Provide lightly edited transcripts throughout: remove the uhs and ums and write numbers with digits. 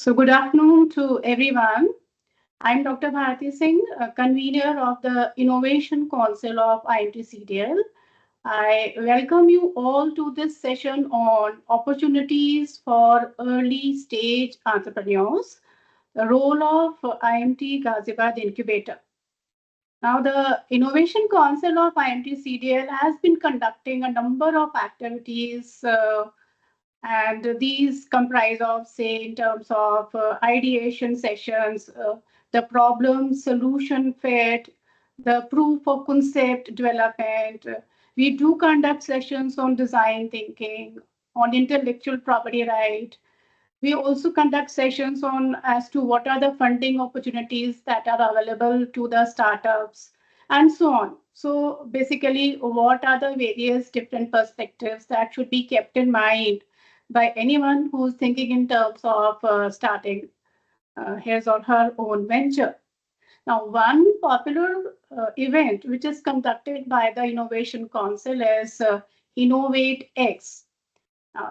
So good afternoon to everyone. I'm Dr. Bharti Singh, convener of the Innovation Council of IMT CDL. I welcome you all to this session on opportunities for early stage entrepreneurs, the role of IMT Ghaziabad Incubator. Now, the Innovation Council of IMT CDL has been conducting a number of activities and these comprise of, say, in terms of ideation sessions, the problem solution fit, the proof of concept development. We do conduct sessions on design thinking, on intellectual property right. We also conduct sessions on as to what are the funding opportunities that are available to the startups and so on. So basically, what are the various different perspectives that should be kept in mind by anyone who's thinking in terms of starting his or her own venture. Now, one popular event which is conducted by the Innovation Council is Innovate X.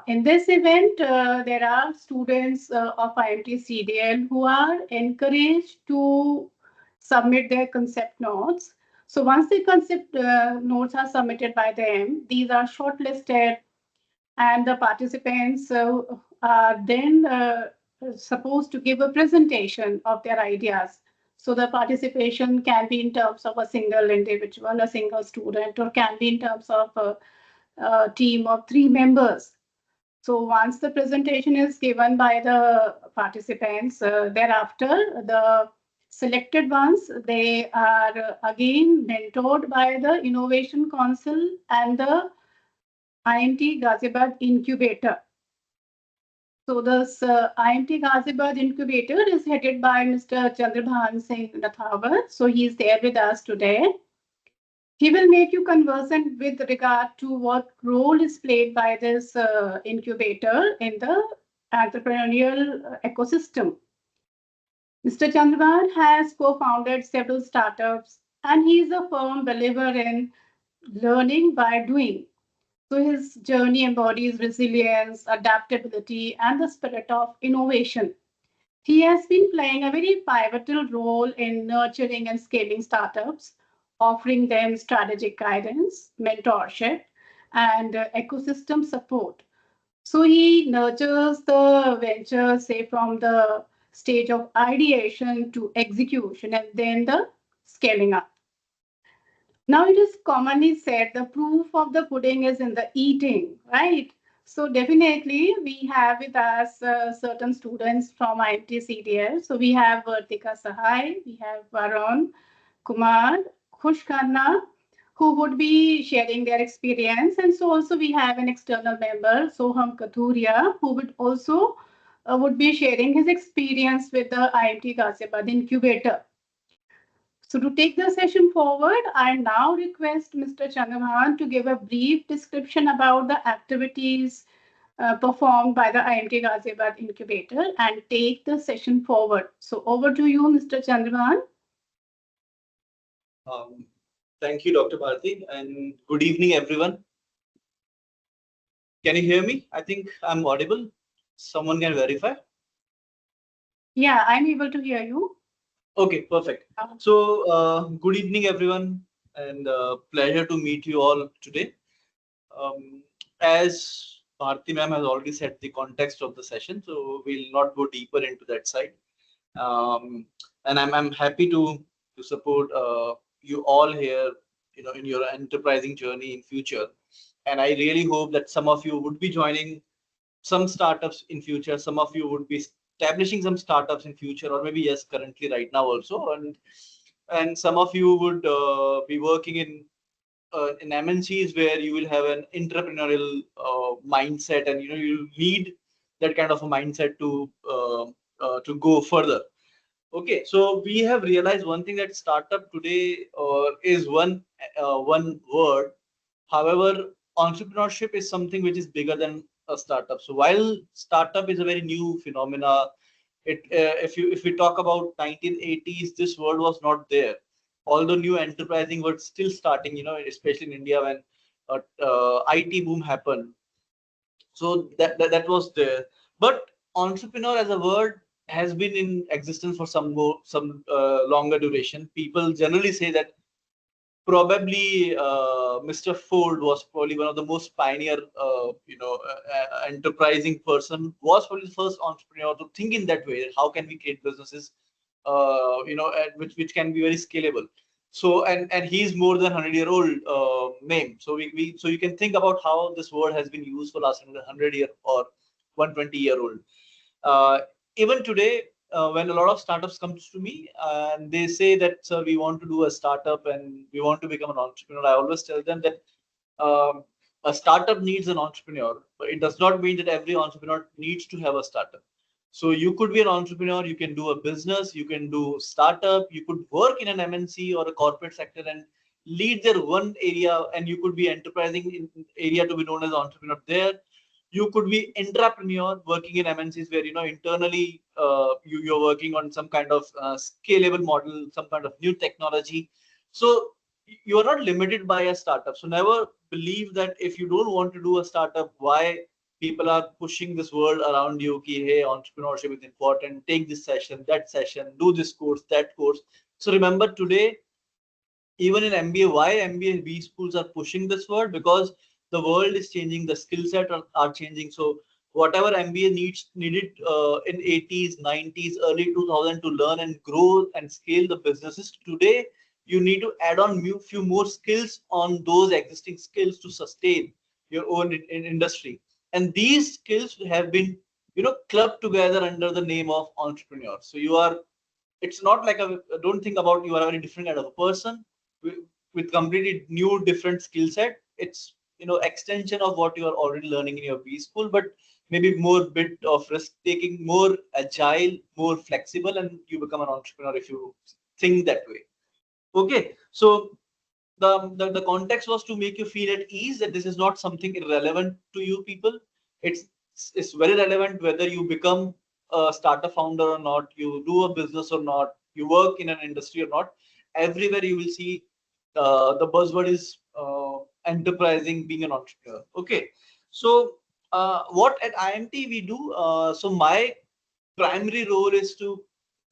In this event, there are students of IMT CDL who are encouraged to submit their concept notes. So once the concept notes are submitted by them, these are shortlisted and the participants are then supposed to give a presentation of their ideas. So the participation can be in terms of a single individual, a single student, or can be in terms of a team of 3 members. So once the presentation is given by the participants, thereafter the selected ones, they are again mentored by the Innovation Council and the IMT Ghaziabad Incubator. So this IMT Ghaziabad Incubator is headed by Mr. Chandrabhan Singh Nathawat. So he's there with us today. He will make you conversant with regard to what role is played by this incubator in the entrepreneurial ecosystem. Mr. Chandrabhan has co-founded several startups and he is a firm believer in learning by doing. So his journey embodies resilience, adaptability, and the spirit of innovation. He has been playing a very pivotal role in nurturing and scaling startups, offering them strategic guidance, mentorship, and ecosystem support. So he nurtures the venture, say, from the stage of ideation to execution and then the scaling up. Now it is commonly said the proof of the pudding is in the eating, right? So definitely we have with us certain students from IMT CDL. So we have Vartika Sahai, we have Varun, Kumar, Khush Khanna, who would be sharing their experience. And so also we have an external member, Soham Kathuria, who would also would be sharing his experience with the IMT Ghaziabad Incubator. So to take the session forward, I now request Mr. Chandrabhan to give a brief description about the activities performed by the IMT Ghaziabad Incubator and take the session forward. So over to you, Mr. Chandrabhan. Thank you, Dr. Bharti, and good evening, everyone. Can you hear me? I think I'm audible. Someone can verify. Yeah, I'm able to hear you. Okay, perfect. So, good evening, everyone, and pleasure to meet you all today. As Bharti ma'am has already set the context of the session, so we'll not go deeper into that side. And I'm happy to support you all here, in your enterprising journey in future. And I really hope that some of you would be joining some startups in future. Some of you would be establishing some startups in future, or maybe yes, currently right now also, and some of you would be working in MNCs where you will have an entrepreneurial mindset, and you need that kind of a mindset to go further. Okay, so we have realized one thing, that startup today is one word. However, entrepreneurship is something which is bigger than a startup. So while startup is a very new phenomena, if we talk about 1980s, this word was not there. Although new enterprising was still starting, especially in India when IT boom happened. So that was there. But entrepreneur as a word has been in existence for some longer duration. People generally say that probably Mr. Ford was probably one of the most pioneer, enterprising person. Was probably the first entrepreneur to think in that way. How can we create businesses, which can be very scalable. So and he's more than 100-year-old name. So so you can think about how this word has been used for last 100 year or 120-year-old. Uh, Even today, when a lot of startups comes to me and they say that, sir, we want to do a startup and we want to become an entrepreneur, I always tell them that um, a startup needs an entrepreneur, but it does not mean that every entrepreneur needs to have a startup. So you could be an entrepreneur, you can do a business, you can do startup, you could work in an MNC or a corporate sector and lead their one area, and you could be enterprising in area to be known as entrepreneur there. You could be entrepreneur working in MNCs where internally you're working on some kind of scalable model, some kind of new technology. So you are not limited by a startup. So never believe that if you don't want to do a startup, why people are pushing this world around you, ki, hey, entrepreneurship is important, take this session, that session, do this course, that course. So remember today, even in MBA, why MBA B schools are pushing this word? Because the world is changing, the skill set are changing. So whatever MBA needed in 80s, 90s, early 2000 to learn and grow and scale the businesses, today you need to add on few more skills on those existing skills to sustain your own in industry. And these skills have been clubbed together under the name of entrepreneur. So you are, it's not like a, don't think about you are a very different kind of a person with, with completely new different skill set. It's extension of what you are already learning in your B school, but maybe more bit of risk taking, more agile, more flexible, and you become an entrepreneur if you think that way. Okay, so the context was to make you feel at ease that this is not something irrelevant to you people. It's it's very relevant whether you become a startup founder or not, you do a business or not, you work in an industry or not. Everywhere you will see the buzzword is enterprising, being an entrepreneur. Okay, so what at IMT we do? So my primary role is to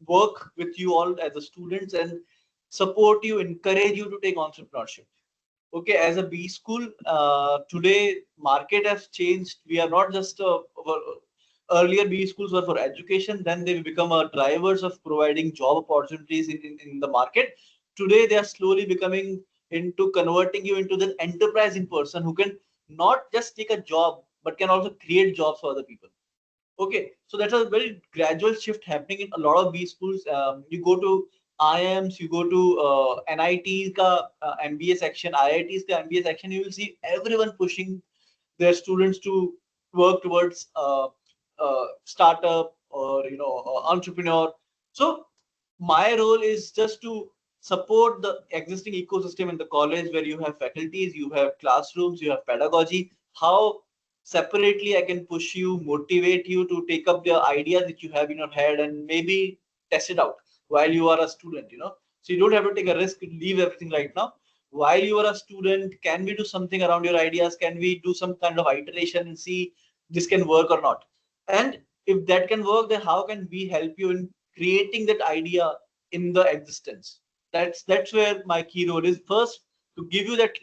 work with you all as a students and support you, encourage you to take entrepreneurship. Okay, as a B school, today market has changed. We are not just earlier B schools were for education, then they become drivers of providing job opportunities in the market. Today they are slowly becoming into converting you into the enterprising person who can not just take a job but can also create jobs for other people. Okay, so that's a very gradual shift happening in a lot of B schools. You go to IIMs, you go to NITs ka MBA section, IITs ka MBA section, you will see everyone pushing their students to work towards startup or entrepreneur. So my role is just to support the existing ecosystem in the college where you have faculties, you have classrooms, you have pedagogy. How separately I can push you, motivate you to take up the ideas that you have in your head and maybe test it out while you are a student. So you don't have to take a risk to leave everything right now. While you are a student, can we do something around your ideas? Can we do some kind of iteration and see this can work or not? And if that can work, then how can we help you in creating that idea in the existence? That's where my key role is. First, to give you that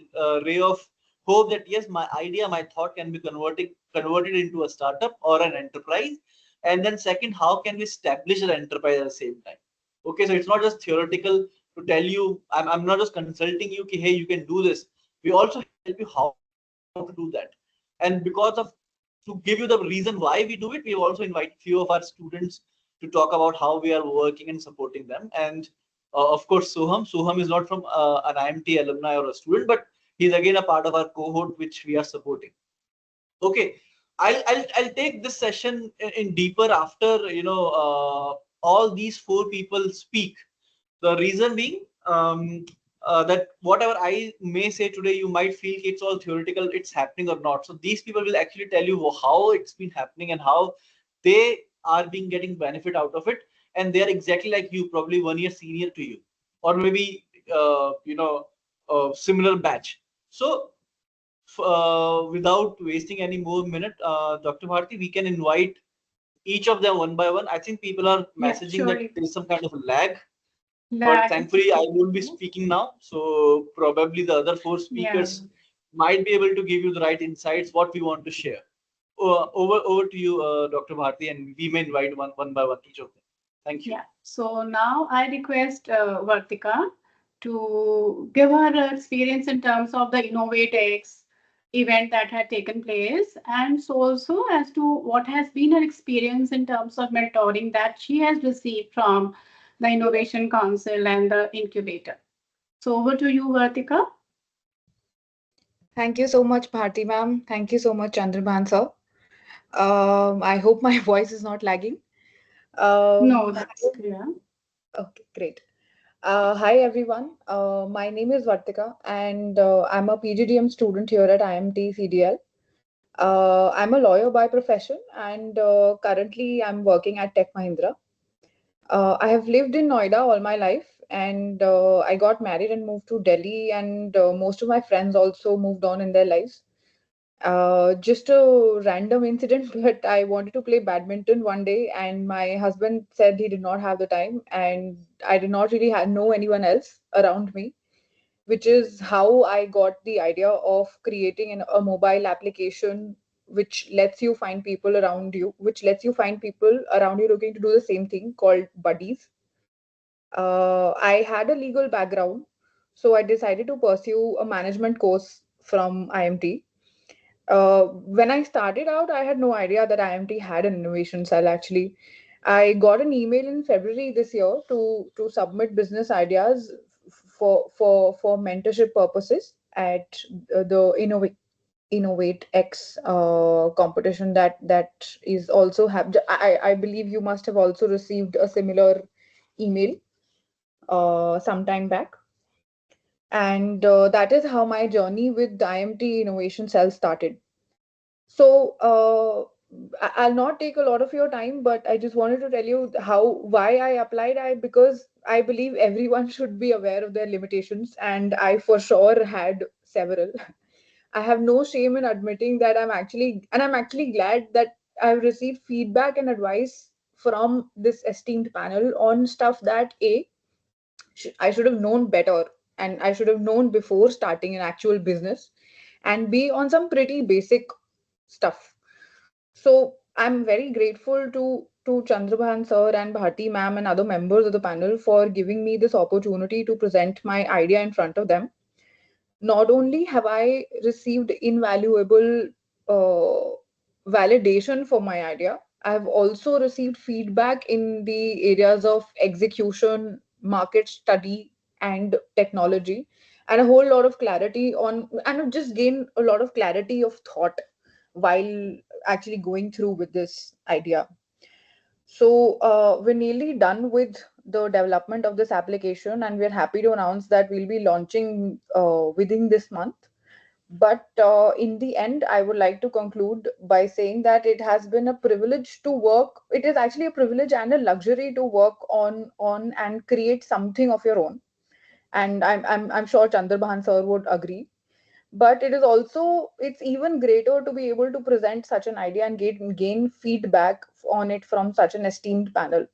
ray of hope that yes, my idea, my thought can be converted into a startup or an enterprise. And then second, how can we establish an enterprise at the same time? Okay, so it's not just theoretical to tell you, I'm not just consulting you, hey, you can do this. We also help you how to do that. And because of, to give you the reason why we do it, we also invite few of our students to talk about how we are working and supporting them. And of course, Soham is not from an IMT alumni or a student, but he's again a part of our cohort which we are supporting. Okay, I'll take this session in deeper after all these four people speak. The reason being that whatever I may say today, you might feel it's all theoretical, it's happening or not. So these people will actually tell you how it's been happening and how they are being getting benefit out of it. And they are exactly like you, probably 1 year senior to you, or maybe similar batch. So without wasting any more minute, Dr. Bharti, we can invite each of them one by one. I think people are messaging that there is some kind of a lag. But thankfully, I won't be speaking now. So probably the other four speakers might be able to give you the right insights, what we want to share. Over to you, Dr. Bharti, and we may invite one by one each of them. Thank you. Yeah. So now I request Vartika to give her experience in terms of the InnovateX event that had taken place, and so also as to what has been her experience in terms of mentoring that she has received from the Innovation Council and the Incubator. So over to you, Vartika. Thank you so much, Bharti ma'am. Thank you so much, Chandrabhan sir. I hope my voice is not lagging. No, that's clear. Okay, great. Hi everyone. My name is Vartika and I'm a PGDM student here at IMT CDL. I'm a lawyer by profession and currently I'm working at Tech Mahindra. I have lived in Noida all my life and I got married and moved to Delhi and most of my friends also moved on in their lives. Just a random incident, but I wanted to play badminton one day, and my husband said he did not have the time, and I did not really know anyone else around me, which is how I got the idea of creating a mobile application which lets you find people around you, looking to do the same thing called buddies. I had a legal background, so I decided to pursue a management course from IMT. When I started out, I had no idea that IMT had an innovation cell actually. I got an email in February this year to submit business ideas for mentorship purposes at the Innovate X competition that is also have. I believe you must have also received a similar email sometime back. And that is how my journey with the IMT Innovation Cell started. So I'll not take a lot of your time, but I just wanted to tell you why I applied. Because I believe everyone should be aware of their limitations, and I for sure had several. I have no shame in admitting that I'm actually glad that I've received feedback and advice from this esteemed panel on stuff that I should have known better, and I should have known before starting an actual business, and B, on some pretty basic stuff. So I'm very grateful to Chandrabhan sir and Bharti ma'am and other members of the panel for giving me this opportunity to present my idea in front of them. Not only have I received invaluable uh, validation for my idea, I've also received feedback in the areas of execution, market study, and technology, and a whole lot of clarity and I've just gained a lot of clarity of thought while actually going through with this idea. So we're nearly done with the development of this application, and we're happy to announce that we'll be launching within this month. But in the end, I would like to conclude by saying that it has been a privilege to work. It is actually a privilege and a luxury to work on and create something of your own. And I'm sure Chandrabhan sir would agree. But it's even greater to be able to present such an idea and gain feedback on it from such an esteemed panel.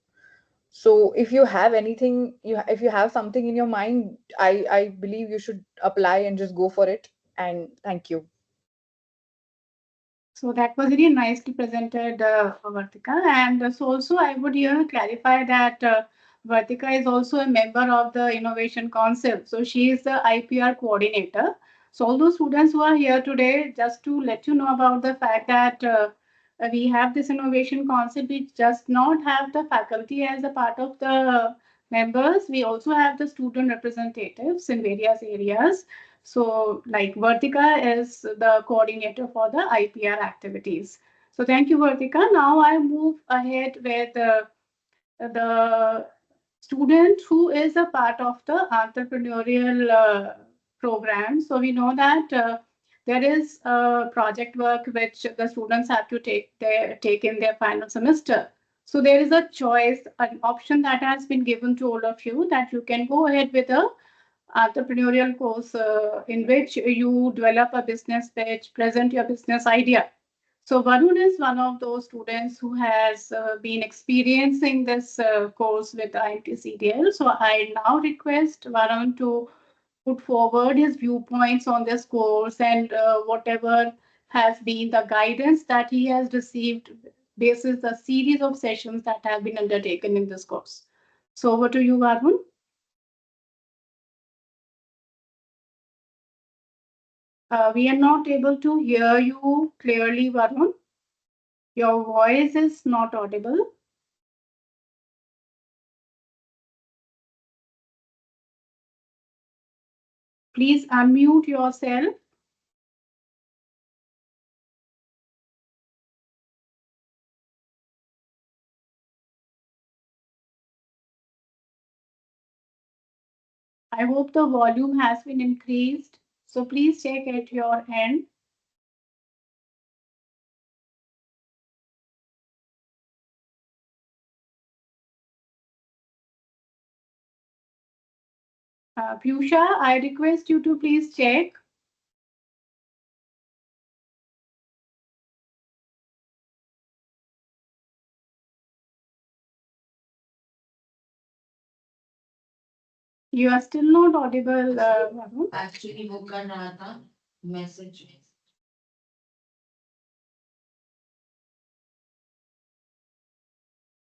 So if you have anything, if you have something in your mind, I believe you should apply and just go for it. And thank you. So that was really nicely presented, Vartika. And so also I would here clarify that Vartika is also a member of the Innovation Council. So she is the IPR coordinator. So all those students who are here today, just to let you know about the fact that we have this Innovation Council, we just not have the faculty as a part of the members. We also have the student representatives in various areas. So like Vartika is the coordinator for the IPR activities. So thank you, Vartika. Now I move ahead with the student who is a part of the entrepreneurial program. So we know that there is project work which the students have to take in their final semester. So there is a choice, an option that has been given to all of you that you can go ahead with a entrepreneurial course in which you develop a business pitch, present your business idea. So Varun is one of those students who has been experiencing this course with IMT CDL. So I now request Varun to put forward his viewpoints on this course and whatever has been the guidance that he has received basis the series of sessions that have been undertaken in this course. So over to you, Varun. We are not able to hear you clearly, Varun. Your voice is not audible. Please unmute yourself. I hope the volume has been increased. So please check at your end. Piyusha, I request you to please check. You are still not audible, Varun. Actually, वो कर रहा था message.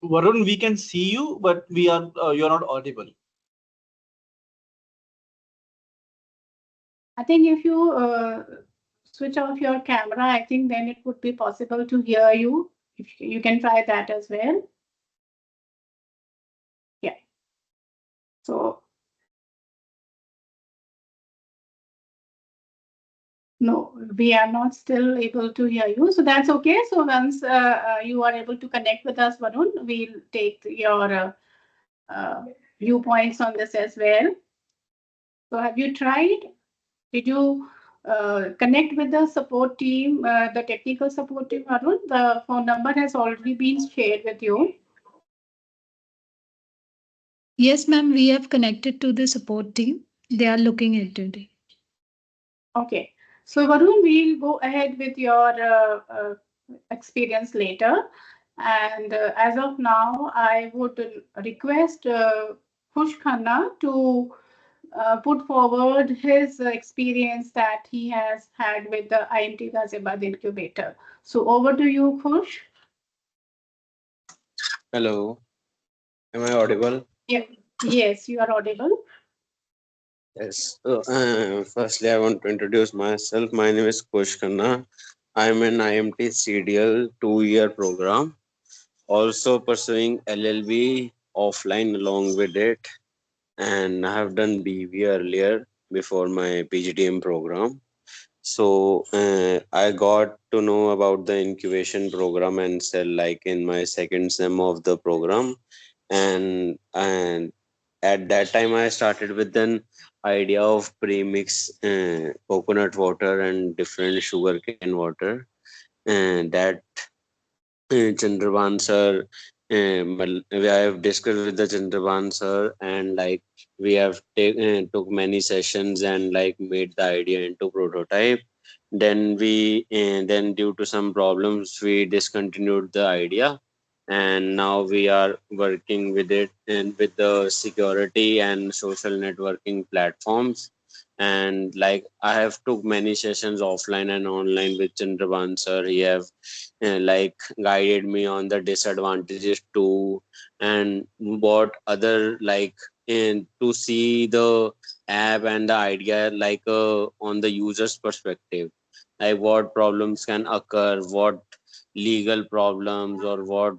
Varun, we can see you, but we are you're not audible. I think if you switch off your camera, I think then it would be possible to hear you. If you can try that as well. Yeah. So no, we are not still able to hear you. So that's okay. So once you are able to connect with us, Varun, we'll take your viewpoints on this as well. So have you tried? Did you connect with the support team, the technical support team, Arun? The phone number has already been shared with you. Yes, ma'am, we have connected to the support team. They are looking into it. Okay. So Varun, we'll go ahead with your experience later. And as of now, I would request Khush Khanna to put forward his experience that he has had with the IMT Ghaziabad incubator. So over to you, Khush. Hello, am I audible? Yeah. Yes, you are audible. Yes. Firstly, I want to introduce myself. My name is Kush Khanna. I am an IMT CDL 2-year program, also pursuing LLB offline along with it, and I have done BB earlier before my PGDM program. So I got to know about the incubation program and cell like in my second sem of the program, and at that time I started with an idea of premix coconut water and different sugarcane water, and that Chandrabhan sir, I have discussed with the Chandrabhan sir, and like we have took many sessions and like made the idea into prototype. Then then due to some problems we discontinued the idea, and now we are working with it and with the security and social networking platforms. And like I have took many sessions offline and online with Chandrabhan sir. He have like guided me on the disadvantages too, and what other like in to see the app and the idea like on the user's perspective, like what problems can occur, what legal problems or what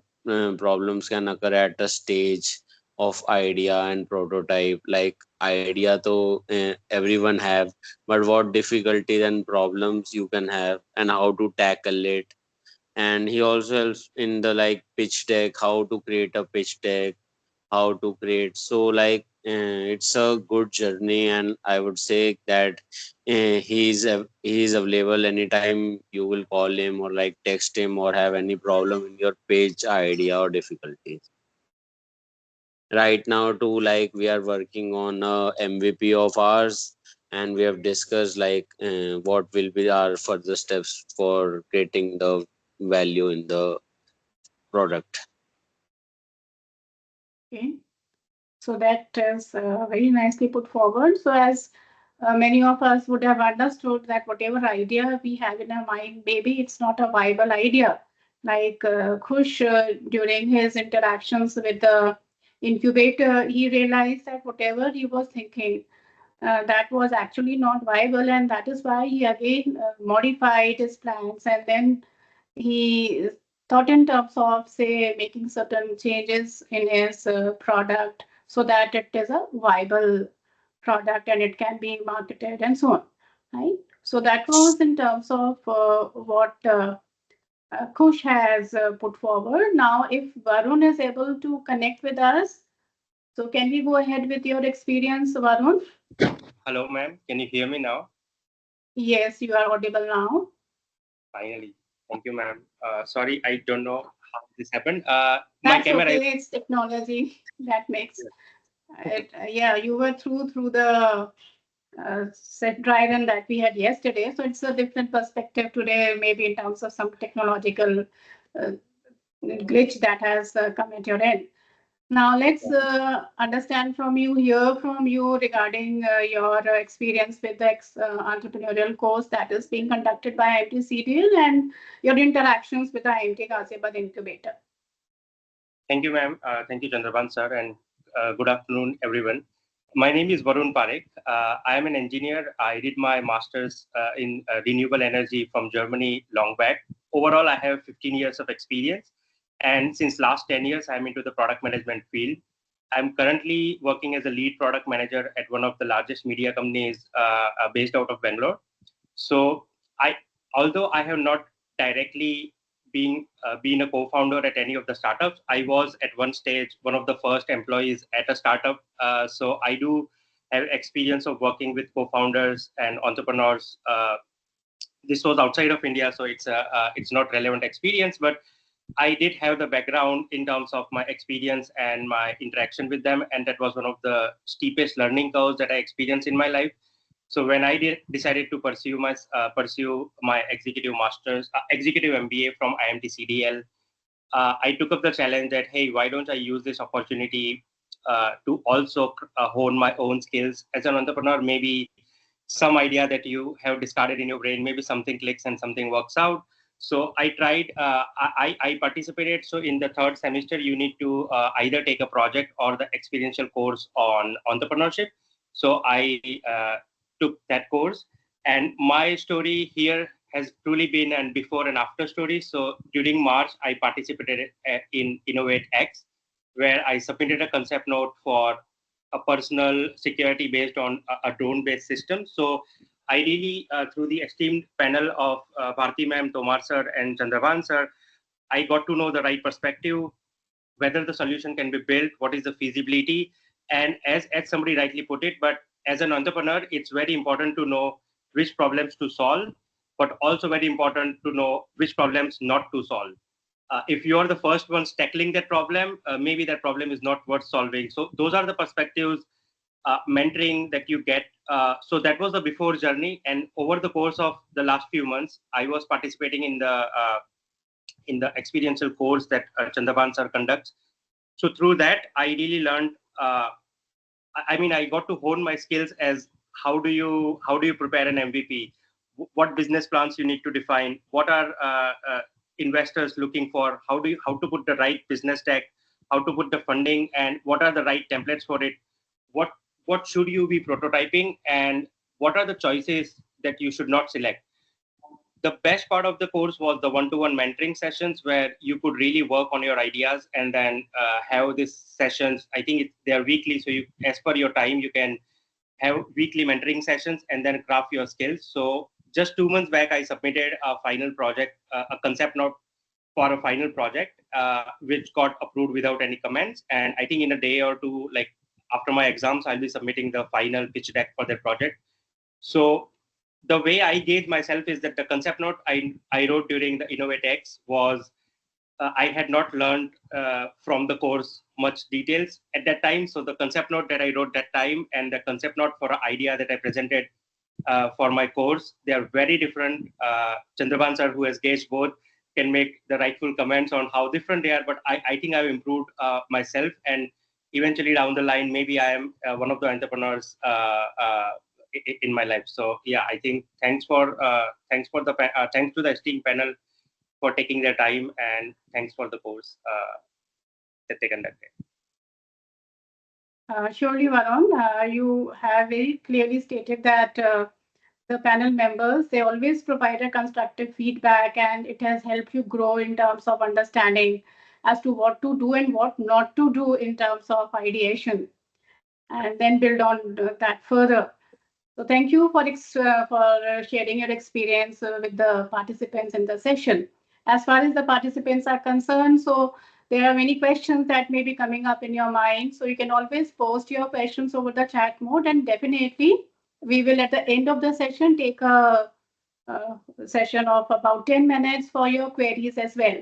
problems can occur at a stage of idea and prototype. Like idea though everyone have, but what difficulties and problems you can have and how to tackle it. And he also helps in the like pitch deck, how to create a pitch deck, how to create. So like it's a good journey, and I would say that he's available anytime you will call him or like text him or have any problem in your page idea or difficulties. Right now too, like we are working on a MVP of ours, and we have discussed like what will be our further steps for creating the value in the product. Okay. So that is very nicely put forward. So as many of us would have understood that whatever idea we have in our mind, maybe it's not a viable idea. Like Khush, during his interactions with the incubator, he realized that whatever he was thinking, that was actually not viable, and that is why he again modified his plans, and then he thought in terms of, say, making certain changes in his product so that it is a viable product and it can be marketed and so on, right? So that was in terms of what Kush has put forward. Now, if Varun is able to connect with us, so can we go ahead with your experience, Varun? Hello, ma'am. Can you hear me now? Yes, you are audible now. Finally. Thank you, ma'am. Sorry, I don't know how this happened. My That's camera okay. It's technology that makes it. Yeah, you were through the set dry run that we had yesterday, so it's a different perspective today, maybe in terms of some technological uh, glitch that has come at your end. Now let's understand from you, hear from you regarding your experience with the entrepreneurial course that is being conducted by IMT CDL and your interactions with the IMT Ghaziabad Incubator. Thank you, ma'am. Thank you, Chandrabhan sir, and good afternoon, everyone. My name is Varun Parekh. I am an engineer. I did my master's in renewable energy from Germany long back. Overall, I have 15 years of experience. And since last 10 years, I'm into the product management field. I'm currently working as a lead product manager at one of the largest media companies based out of Bangalore. So although I have not directly been a co-founder at any of the startups, I was at one stage one of the first employees at a startup. So I do have experience of working with co-founders and entrepreneurs. This was outside of India, so it's not relevant experience, but I did have the background in terms of my experience and my interaction with them, and that was one of the steepest learning curves that I experienced in my life. So when I decided to pursue my executive masters, executive MBA from IMT CDL, I took up the challenge that, hey, why don't I use this opportunity to also hone my own skills as an entrepreneur? Maybe some idea that you have discarded in your brain, maybe something clicks and something works out. So I tried, I participated. So in the third semester, you need to either take a project or the experiential course on entrepreneurship. So I took that course. And my story here has truly been an before and after story. So during March, I participated in Innovate X, where I submitted a concept note for a personal security based on a drone-based system. So I really, through the esteemed panel of Bharti ma'am, Tomar sir, and Chandrabhan sir, I got to know the right perspective, whether the solution can be built, what is the feasibility, and as somebody rightly put it, but as an entrepreneur, it's very important to know which problems to solve, but also very important to know which problems not to solve. If you are the first ones tackling that problem, maybe that problem is not worth solving. So those are the perspectives, mentoring that you get. So that was the before journey, and over the course of the last few months, I was participating in the experiential course that Chandrabhan sir conducts. So through that, I really learned. I got to hone my skills as how do you prepare an MVP, what business plans you need to define, what are investors looking for, how to put the right business deck, how to put the funding, and what are the right templates for it, what should you be prototyping, and what are the choices that you should not select. The best part of the course was the one-to-one mentoring sessions where you could really work on your ideas and then have these sessions. I think they are weekly, so you, as per your time, you can have weekly mentoring sessions and then craft your skills. So just 2 months back, I submitted a final project, a concept note for a final project, which got approved without any comments. And I think in a day or two, like after my exams, I'll be submitting the final pitch deck for that project. So the way I gauge myself is that the concept note I wrote during the Innovate X was, I had not learned from the course much details at that time. So the concept note that I wrote that time and the concept note for an idea that I presented for my course, they are very different. Chandrabhan sir, who has gauged both, can make the rightful comments on how different they are. But I think I've improved myself, and eventually down the line, maybe I am one of the entrepreneurs in my life. So yeah, I think thanks to the esteemed panel for taking their time, and thanks for the course that they conducted. Surely, Varun, you have very clearly stated that the panel members, they always provide a constructive feedback, and it has helped you grow in terms of understanding as to what to do and what not to do in terms of ideation, and then build on that further. So thank you for sharing your experience with the participants in the session. As far as the participants are concerned, so there are many questions that may be coming up in your mind. So you can always post your questions over the chat mode, and definitely we will at the end of the session take a session of about 10 minutes for your queries as well.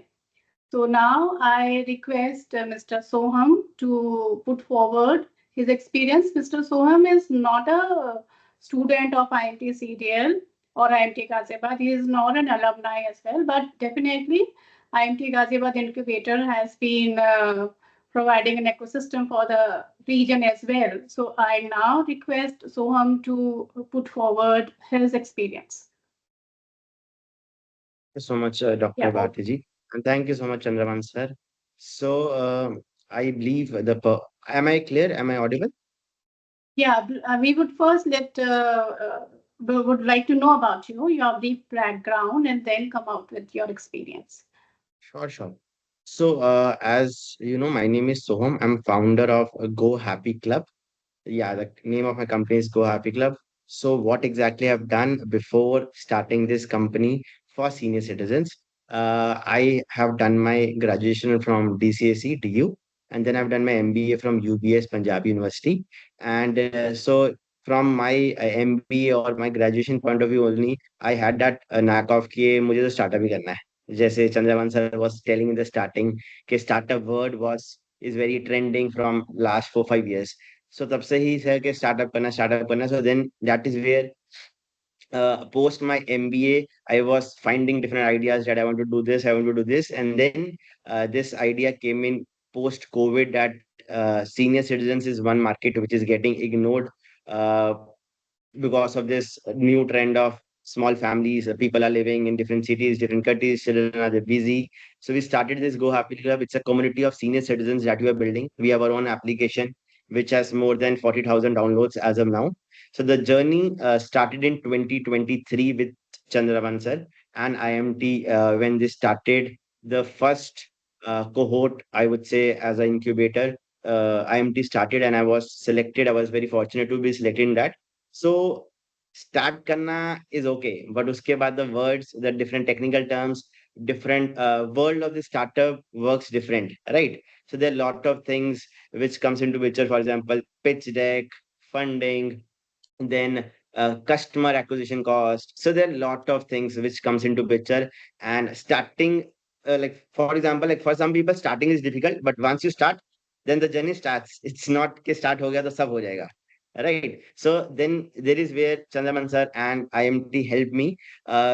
So now I request Mr. Soham to put forward his experience. Mr. Soham is not a student of IMT CDL or IMT Ghaziabad. He is not an alumni as well, but definitely IMT Ghaziabad Incubator has been providing an ecosystem for the region as well. So I now request Soham to put forward his experience. Thank you so much, Dr. Yeah. Bharti ji. And thank you so much, Chandrabhan sir. So, I believe am I clear? Am I audible? Yeah, we would first we would like to know about you, your brief background, and then come out with your experience. Sure, sure. So, as you know, my name is Soham. I'm founder of Go Happy Club. Yeah, the name of my company is Go Happy Club. So, what exactly I've done before starting this company for senior citizens? I have done my graduation from DCAC, DU, and then I've done my MBA from UBS Punjab University. And so, from my MBA or my graduation point of view only, I had that knack of कि मुझे तो startup ही करना है. जैसे Chandrabhan sir was telling in the starting, कि startup word is very trending from last 4-5 years. So तब से ही sir के startup करना. So then that is where post my MBA, I was finding different ideas that I want to do this, I want to do this, and then this idea came in post COVID that senior citizens is one market which is getting ignored uh, because of this new trend of small families. People are living in different cities, different countries, children are busy. So we started this Go Happy Club. It's a community of senior citizens that we are building. We have our own application, which has more than 40,000 downloads as of now. So the journey started in 2023 with Chandrabhan sir and IMT when they started the first cohort, I would say, as an incubator. IMT started and I was selected. I was very fortunate to be selected in that. So start karna is okay, but uske baad the words, the different technical terms, different world of the startup works different, right? So there are a lot of things which comes into picture. For example, pitch deck, funding, then customer acquisition cost. So there are a lot of things which comes into picture, and starting like for example, like for some people starting is difficult, but once you start, then the journey starts. It's not ke start ho gaya to sab ho jayega, right? So then there is where Chandraman sir and IMT helped me.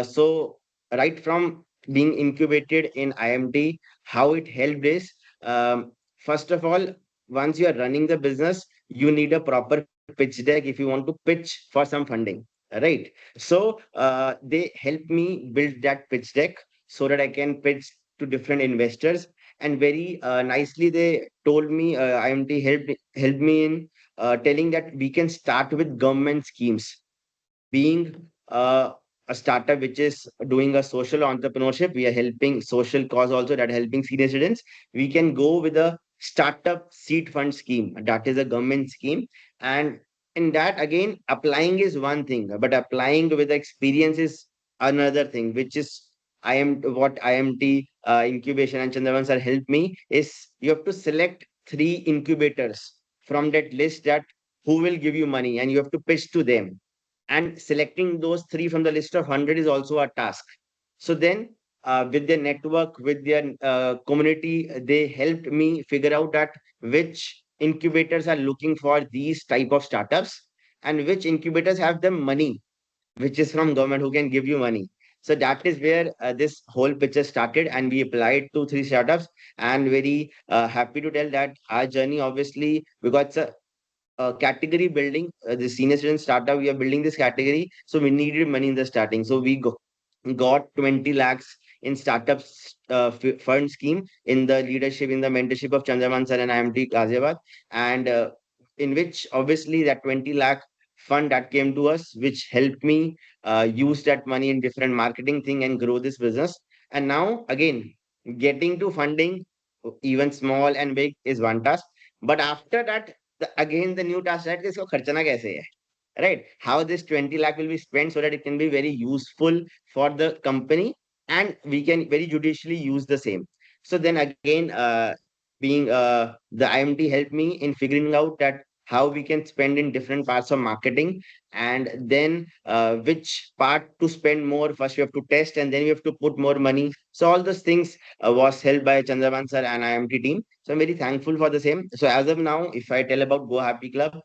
So right from being incubated in IMT, how it helped is, first of all, once you are running the business, you need a proper pitch deck if you want to pitch for some funding, right? So they helped me build that pitch deck so that I can pitch to different investors. And very nicely they told me, IMT helped me in telling that we can start with government schemes. Being a startup which is doing a social entrepreneurship, we are helping social cause also, that helping senior citizens. We can go with a startup seed fund scheme, that is a government scheme. And in that again, applying is one thing, but applying with experience is another thing, which is I am what IMT incubation and Chandravan sir helped me is, you have to select 3 incubators from that list, that who will give you money, and you have to pitch to them. And selecting those 3 from the list of 100 is also a task. So then with their network, with their community, they helped me figure out that which incubators are looking for these type of startups, and which incubators have the money which is from government who can give you money. So that is where this whole picture started, and we applied to 3 startups. And very happy to tell that our journey, obviously, because it's a category building, the senior student startup, we are building this category. So we needed money in the starting. So we got 20 lakhs in startups fund scheme in the leadership, in the mentorship of Chandrabhan sir and IMT Ghaziabad. And in which obviously that 20 lakh fund that came to us, which helped me use that money in different marketing thing and grow this business. And now again, getting to funding, even small and big, is one task. But after that, again the new task, that is isko kharchana kaise hai, right? How this 20 lakh will be spent so that it can be very useful for the company, and we can very judicially use the same. So then again, being the IMT helped me in figuring out that how we can spend in different parts of marketing, and then which part to spend more. First we have to test, and then we have to put more money. So all those things was held by Chandrabhan sir and IMT team. So I'm very thankful for the same. So as of now, if I tell about Go Happy Club,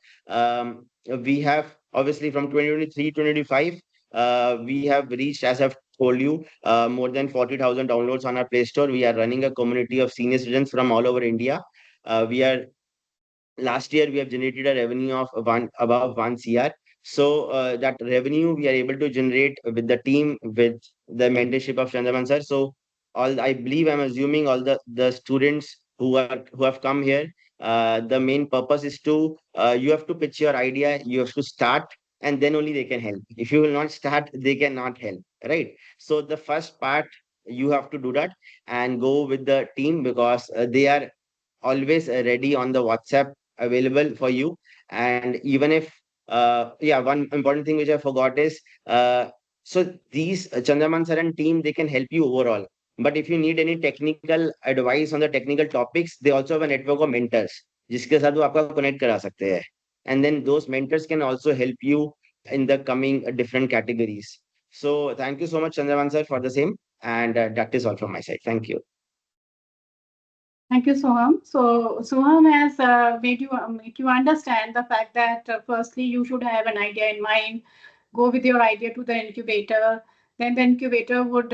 we have obviously from 2023 2025, we have reached, as I've told you, more than 40,000 downloads on our Play Store. We are running a community of senior students from all over India. We are Last year we have generated a revenue of one above 1 CR. So that revenue we are able to generate with the team, with the mentorship of Chandraman sir. So all, I believe, I'm assuming all the students who have come here, the main purpose is to you have to pitch your idea, you have to start, and then only they can help. If you will not start, they cannot help, right? So the first part, you have to do that and go with the team, because they are always ready on the WhatsApp, available for you. And even if yeah, one important thing which I forgot is so these Chandraman sir and team, they can help you overall. But if you need any technical advice on the technical topics, they also have a network of mentors जिसके साथ वो आपका connect करा सकते हैं. And then those mentors can also help you in the coming different categories. So thank you so much, Chandraman sir, for the same. And that is all from my side. Thank you. Thank you, Soham. So Soham has made you understand the fact that firstly you should have an idea in mind, go with your idea to the incubator. Then the incubator would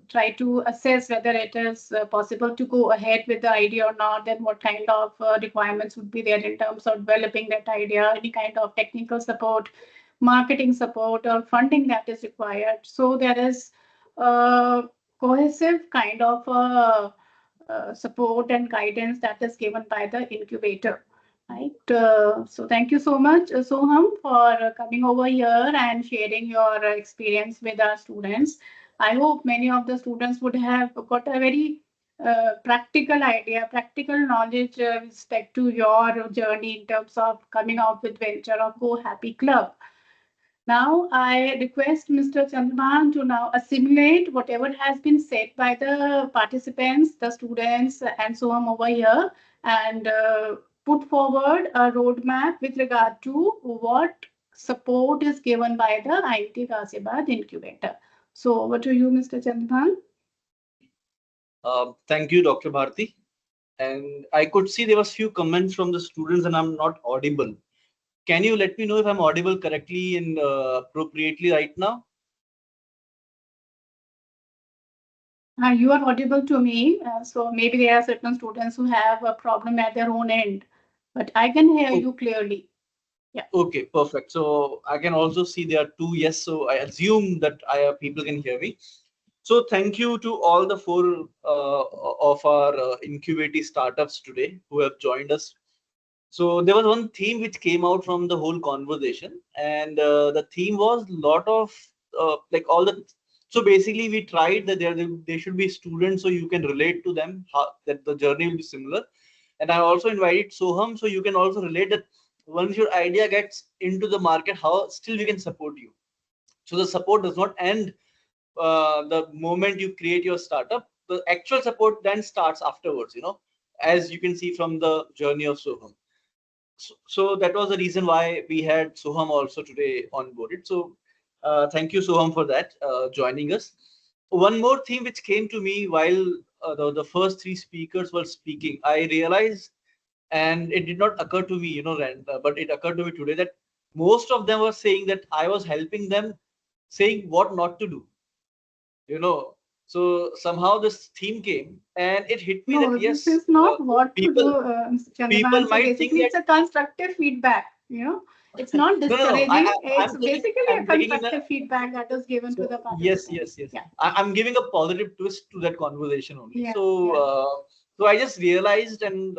try to assess whether it is possible to go ahead with the idea or not. Then what kind of requirements would be there in terms of developing that idea, any kind of technical support, marketing support, or funding that is required. So there is a cohesive kind of support and guidance that is given by the incubator. Right. So thank you so much, Soham, for coming over here and sharing your experience with our students. I hope many of the students would have got a very practical idea, practical knowledge with respect to your journey in terms of coming out with venture of Go Happy Club. Now, I request Mr. Chandrabhan to now assimilate whatever has been said by the participants, the students, and so on over here, and put forward a roadmap with regard to what support is given by the IMT Ghaziabad incubator. So, over to you, Mr. Chandrabhan. Thank you, Dr. Bharti. And I could see there was few comments from the students, and I'm not audible. Can you let me know if I'm audible correctly and appropriately right now? You are audible to me, so maybe there are certain students who have a problem at their own end, but I can hear you clearly. Yeah. Okay, perfect. So I can also see there are two yes. So I assume that people can hear me. So thank you to all the four of our incubating startups today who have joined us. So there was one theme which came out from the whole conversation, and the theme was lot of like all the. So basically, we tried that there should be students so you can relate to them, that the journey will be similar. And I also invited Soham so you can also relate that once your idea gets into the market, how still we can support you. So the support does not end the moment you create your startup. The actual support then starts afterwards, as you can see from the journey of Soham. So that was the reason why we had Soham also today on board. So thank you, Soham, for that, joining us. One more thing which came to me while the first three speakers were speaking, I realized, and it did not occur to me, but it occurred to me today that most of them were saying that I was helping them saying what not to do. you know. So somehow this theme came and it hit me that No, this yes, is not what to people do, Mr. people Chandrabhan. So might think basically, that it's a constructive feedback. It's not no, discouraging. I'm It's taking basically a I'm taking in a constructive feedback that is given to so the yes, participants. Yeah, I'm giving a positive twist to that conversation only. yeah, So yeah. so I just realized, and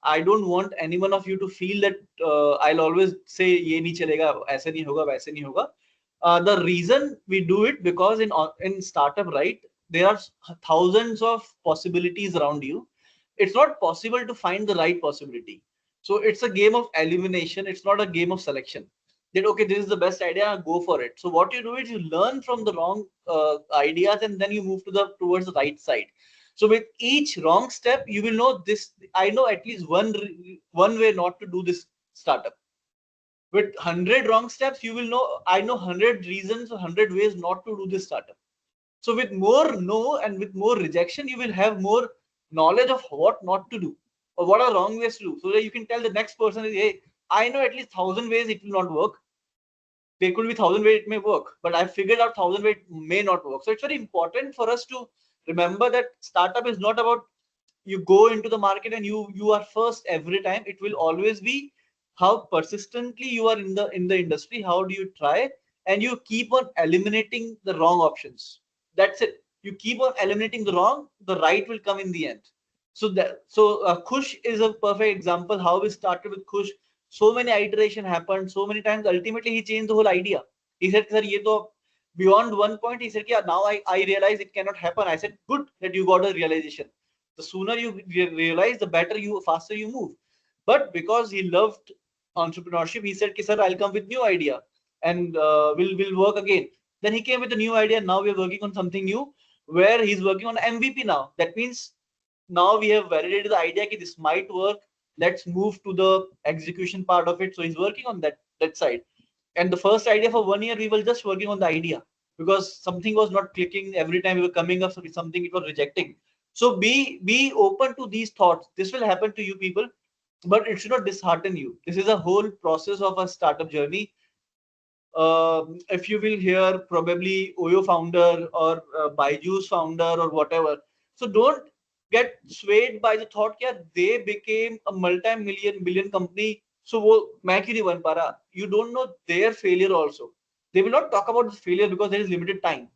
I don't want any one of you to feel that I'll always say ये नहीं चलेगा, ऐसे नहीं होगा, वैसे नहीं होगा. The reason we do it because in startup, right, there are thousands of possibilities around you. It's not possible to find the right possibility. So it's a game of elimination. It's not a game of selection. That okay, this is the best idea, go for it. So what you do is you learn from the wrong ideas and then you move to the towards the right side. So with each wrong step, you will know this. I know at least one way not to do this startup. With 100 wrong steps, you will know. I know 100 reasons or 100 ways not to do this startup. So with more no and with more rejection, you will have more knowledge of what not to do or what are wrong ways to do. So that you can tell the next person is, hey, I know at least 1,000 ways it will not work. There could be 1,000 ways it may work, but I figured out 1,000 ways it may not work. So it's very important for us to remember that startup is not about you go into the market and you are first every time. It will always be how persistently you are in the industry. How do you try and you keep on eliminating the wrong options. That's it. You keep on eliminating the wrong, the right will come in the end. So Kush is a perfect example how we started with Kush. So many iteration happened so many times. Ultimately he changed the whole idea. He said sir ye to beyond one point. He said yeah, now I realize it cannot happen. I said good that you got a realization. The sooner you realize, the better you faster you move. But because he loved entrepreneurship, he said sir, I'll come with new idea and we'll work again. Then he came with a new idea. Now we're working on something new where he's working on MVP now. That means now we have validated the idea that this might work. Let's move to the execution part of it. So he's working on that side. And the first idea for 1 year, we were just working on the idea because something was not clicking. Every time we were coming up with something, it was rejecting. So be open to these thoughts. This will happen to you people, but it should not dishearten you. This is a whole process of a startup journey. If you will hear probably Oyo founder or Byju's founder or whatever. So don't get swayed by the thought that they became a multi-million billion company. So वो मैं क्यों नहीं बन पा रहा? You don't know their failure also. They will not talk about the failure because there is limited time.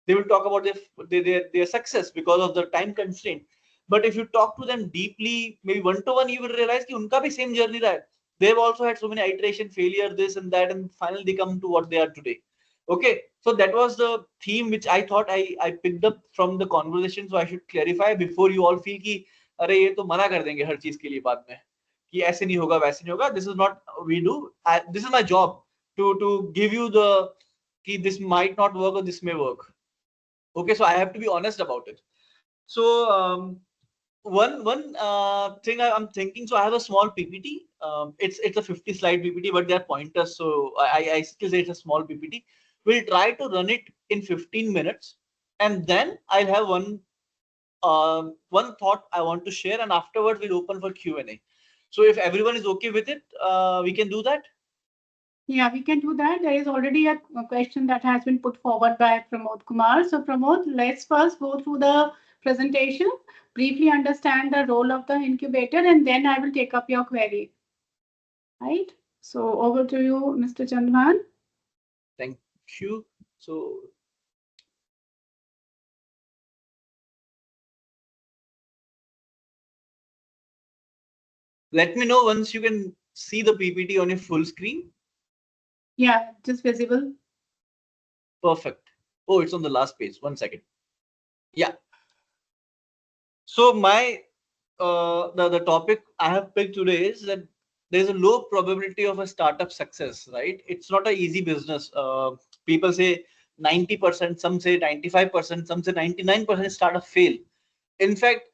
They will talk about their success because of the time constraint. But if you talk to them deeply, maybe one to one, you will realize कि उनका भी same journey रहा है. They've also had so many iteration, failure, this and that, and finally they come to what they are today. Okay, so that was the theme which I thought I picked up from the conversation. So I should clarify before you all feel कि अरे ये तो मना कर देंगे हर चीज के लिए बाद में कि ऐसे नहीं होगा वैसे नहीं होगा. This is not we do. This is my job to give you the कि this might not work or this may work. Okay, so I have to be honest about it. So one thing I'm thinking. So I have a small PPT. It's a 50 slide PPT, but they're pointers. So I still say it's a small PPT. We'll try to run it in 15 minutes, and then I'll have one thought I want to share, and afterwards we'll open for Q&A. So if everyone is okay with it, we can do that. Yeah, we can do that. There is already a question that has been put forward by Pramod Kumar. So Pramod, let's first go through the presentation, briefly understand the role of the incubator, and then I will take up your query. Right? So over to you, Mr. Chandrabhan. Thank you. So let me know once you can see the PPT on your full screen. Yeah, just visible. Perfect. Oh, it's on the last page. 1 second. Yeah. So my the topic I have picked today is that there's a low probability of a startup success, right? It's not an easy business. People say 90%, some say 95%, some say 99% startup fail. In fact,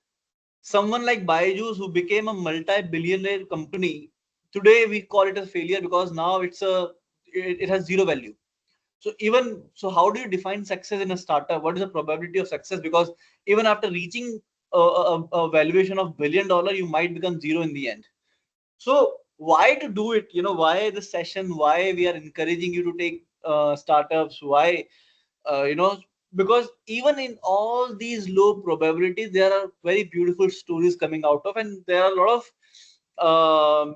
someone like Byju's who became a multi-billionaire company, today we call it a failure because now it has zero value. So how do you define success in a startup? What is the probability of success? Because even after reaching a valuation of $1 billion, you might become zero in the end. So why to do it? Why the session? Why we are encouraging you to take startups? Why because even in all these low probabilities, there are very beautiful stories coming out of, and there are a lot of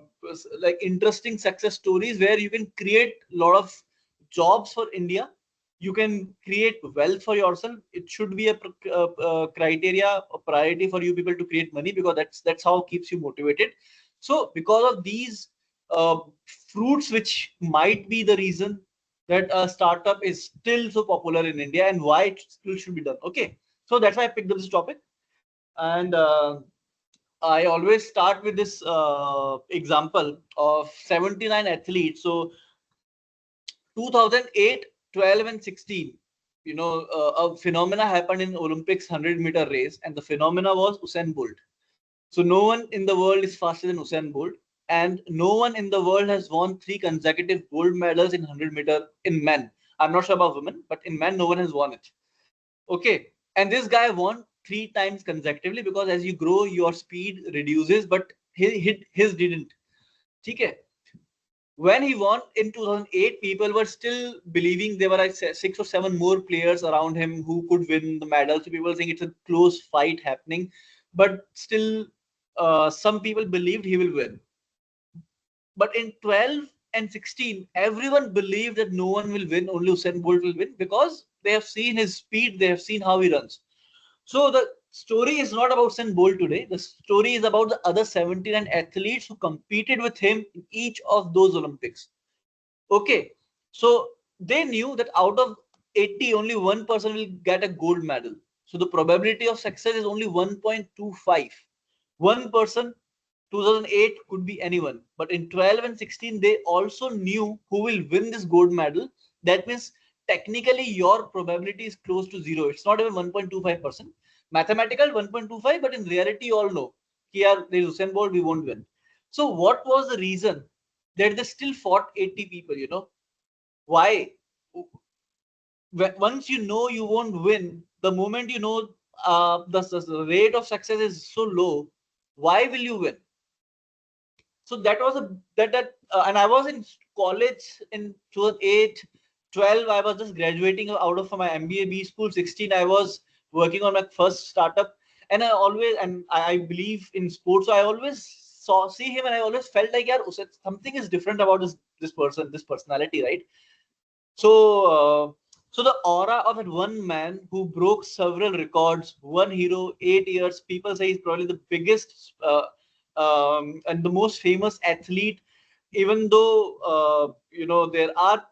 like interesting success stories where you can create a lot of jobs for India. You can create wealth for yourself. It should be a criteria, a priority for you people to create money, because that's how it keeps you motivated. So because of these uh, fruits, which might be the reason that a startup is still so popular in India and why it still should be done. Okay, so that's why I picked up this topic, and I always start with this example of 79 athletes. So 2008, 12, and 16, a phenomena happened in Olympics 100-meter race, and the phenomena was Usain Bolt. So no one in the world is faster than Usain Bolt, and no one in the world has won 3 consecutive gold medals in 100-meter in men. I'm not sure about women, but in men, no one has won it. Okay, and this guy won 3 times consecutively, because as you grow, your speed reduces, but his didn't. Okay. When he won in 2008, people were still believing there were like 6 or 7 more players around him who could win the medal. So people think it's a close fight happening, but still, some people believed he will win. But in 12 and 16, everyone believed that no one will win, only Usain Bolt will win, because they have seen his speed, they have seen how he runs. So the story is not about Usain Bolt today. The story is about the other 79 athletes who competed with him in each of those Olympics. Okay, so they knew that out of 80, only one person will get a gold medal. So the probability of success is only 1.25. One person, 2008 could be anyone. But in 12 and 16, they also knew who will win this gold medal. That means technically your probability is close to zero. It's not even 1.25%. Mathematical 1.25, but in reality, you all know here there is Usain Bolt, we won't win. So what was the reason that they still fought 80 people? Why? Once you know you won't win, the moment you know the rate of success is so low, why will you win? So that was a that and I was in college in 2008, 12. I was just graduating out of my MBA B school. 16, I was working on my first startup, and I believe in sports, so I always see him, and I always felt like, yeah, something is different about this person, this personality, right? So, so the aura of that one man who broke several records, one hero, 8 years. People say he's probably the biggest and the most famous athlete. Even though there are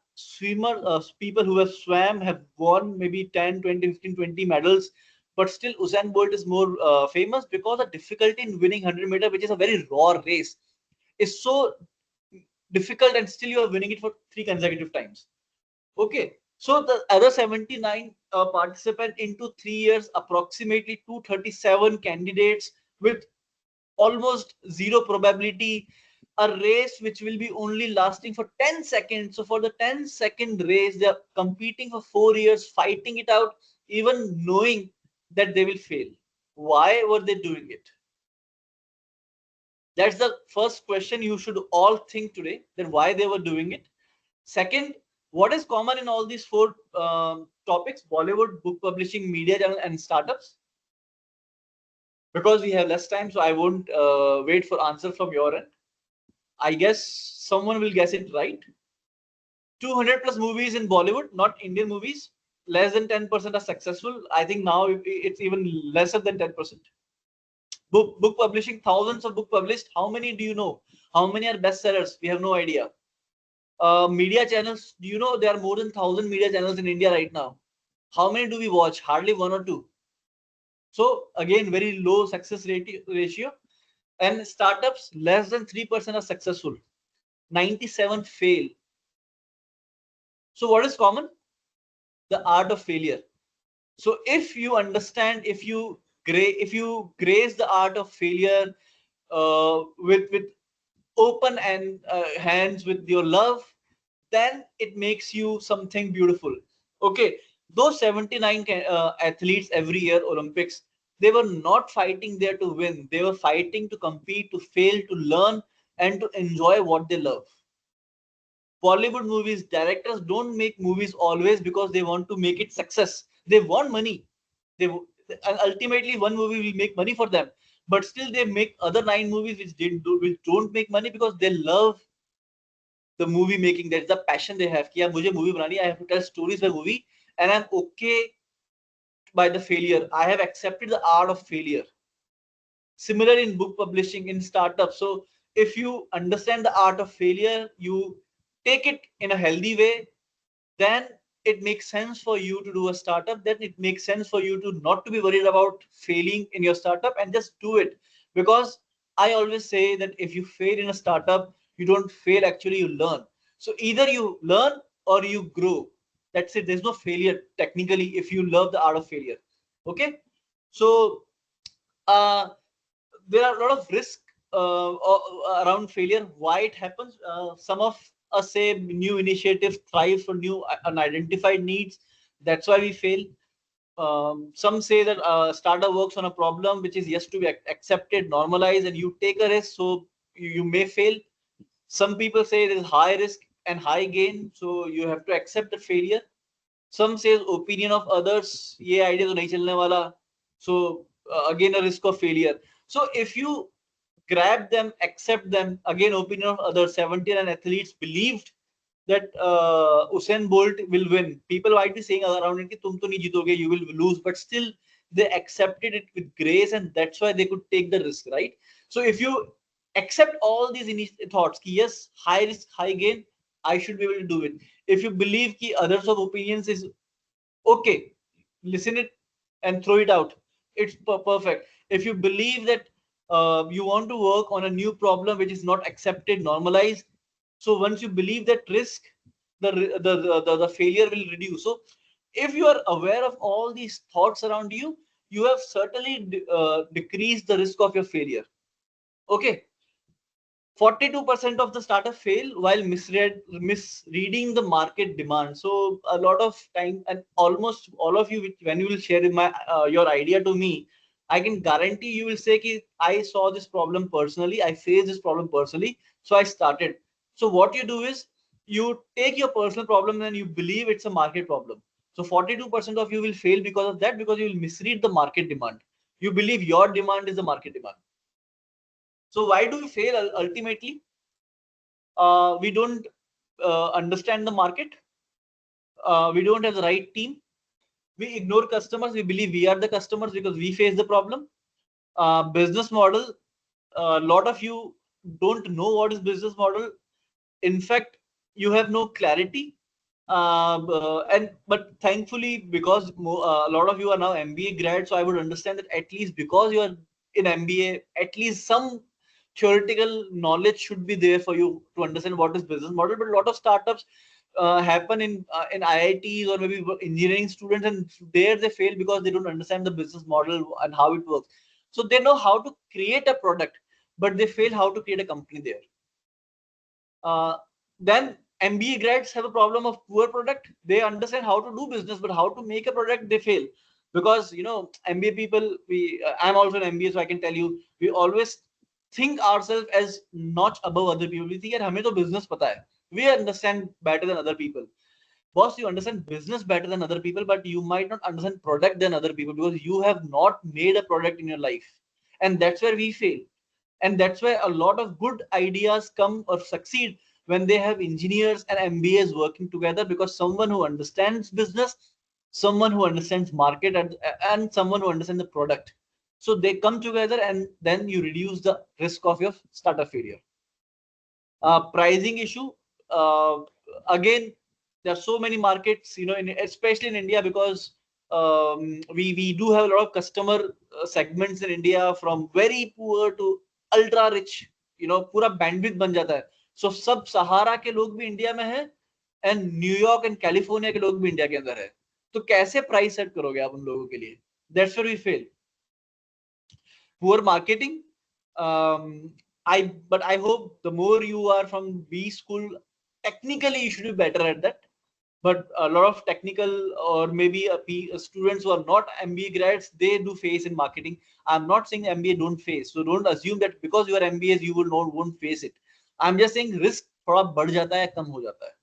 people who have swam, have won maybe 10, 20, 15, 20 medals, but still Usain Bolt is more famous because the difficulty in winning 100-meter, which is a very raw race, is so difficult, and still you are winning it for 3 consecutive times. Okay, so the other 79 participant into 3 years, approximately 237 candidates with almost zero probability, a race which will be only lasting for 10 seconds. So for the 10-second race, they are competing for 4 years, fighting it out, even knowing that they will fail. Why were they doing it? That's the first question you should all think today, that why they were doing it. Second, what is common in all these 4 topics? Bollywood, book publishing, media channel, and startups. Because we have less time, so I won't wait for answer from your end. I guess someone will guess it right. 200 plus movies in Bollywood, not Indian movies. Less than 10% are successful. I think now it's even lesser than 10%. Book publishing, thousands of book published. How many do you know? How many are bestsellers? We have no idea. Media channels, do you know there are more than 1,000 media channels in India right now? How many do we watch? Hardly 1 or 2. So again, very low success ratio. And startups, less than 3% are successful. 97 fail. So what is common? The art of failure. So if you understand, if you grace the art of failure with open and hands, with your love, then it makes you something beautiful. Okay, those 79 athletes every year Olympics, they were not fighting there to win. They were fighting to compete, to fail, to learn, and to enjoy what they love. Bollywood movies, directors don't make movies always because they want to make it success. They want money. And ultimately one movie will make money for them, but still they make other 9 movies which don't make money because they love the movie making. That's the passion they have. कि यार मुझे movie बनानी, I have to tell stories by movie, and I'm okay by the failure. I have accepted the art of failure. Similar in book publishing, in startups. So if you understand the art of failure, you take it in a healthy way, then it makes sense for you to do a startup. Then it makes sense for you to not to be worried about failing in your startup and just do it. Because I always say that if you fail in a startup, you don't fail, actually you learn. So either you learn or you grow. That's it. There's no failure technically if you love the art of failure. Okay. So uh, there are a lot of risk around failure. Why it happens? Some of us say new initiatives thrive for new unidentified needs. That's why we fail. Some say that startup works on a problem which is yet to be accepted, normalized, and you take a risk, so you may fail. Some people say there is high risk and high gain, so you have to accept the failure. Some says opinion of others, ये idea तो नहीं चलने वाला, so again a risk of failure. So if you grab them, accept them, again opinion of others. 79 athletes believed that Usain Bolt will win. People might be saying around it कि तुम तो नहीं जीतोगे, you will lose, but still they accepted it with grace, and that's why they could take the risk, right? So if you accept all these thoughts कि yes, high risk high gain, I should be able to do it. If you believe कि others of opinions is okay, listen it and throw it out, it's perfect. If you believe that you want to work on a new problem which is not accepted, normalized, so once you believe that risk, the failure will reduce. So if you are aware of all these thoughts around you, you have certainly decreased the risk of your failure. Okay. 42% of the startup fail while misreading the market demand. So a lot of time, and almost all of you, when you will share your idea to me, I can guarantee you will say ki, I saw this problem personally, I faced this problem personally, so I started. So what you do is you take your personal problem and you believe it's a market problem. So 42% of you will fail because of that, because you will misread the market demand. You believe your demand is the market demand. So why do we fail ultimately? We don't understand the market. We don't have the right team. We ignore customers. We believe we are the customers because we face the problem. Business model. A lot of you don't know what is business model. In fact, you have no clarity. But thankfully, because a lot of you are now MBA grads, so I would understand that at least because you are in MBA, at least some theoretical knowledge should be there for you to understand what is business model. But a lot of startups happen in IITs or maybe engineering students, and there they fail because they don't understand the business model and how it works. So they know how to create a product, but they fail how to create a company there. Then MBA grads have a problem of poor product. They understand how to do business, but how to make a product, they fail. Because MBA people, I'm also an MBA, so I can tell you, we always think ourselves as notch above other people. We think that हमें तो business पता है. We understand better than other people. Boss, you understand business better than other people, but you might not understand product than other people because you have not made a product in your life, and that's where we fail. And that's why a lot of good ideas come or succeed when they have engineers and MBAs working together, because someone who understands business, someone who understands market, and someone who understands the product. So they come together, and then you reduce the risk of your startup failure. Pricing issue. Again, there are so many markets, especially in India, because we do have a lot of customer segments in India, from very poor to ultra rich. पूरा bandwidth बन जाता है. So सब सहारा के लोग भी India में हैं, and न्यूयॉर्क एंड कैलिफोर्निया के लोग भी इंडिया के अंदर है. तो कैसे प्राइस सेट करोगे आप उन लोगों के लिए? That's where we fail. Poor marketing. But I hope the more you are from B school, technically you should be better at that. But a lot of technical or maybe students who are not MBA grads, they do face in marketing. I'm not saying MBA don't face. So don't assume that because you are MBAs, you won't face it. I'm just saying risk थोड़ा बढ़ जाता है, कम हो जाता है.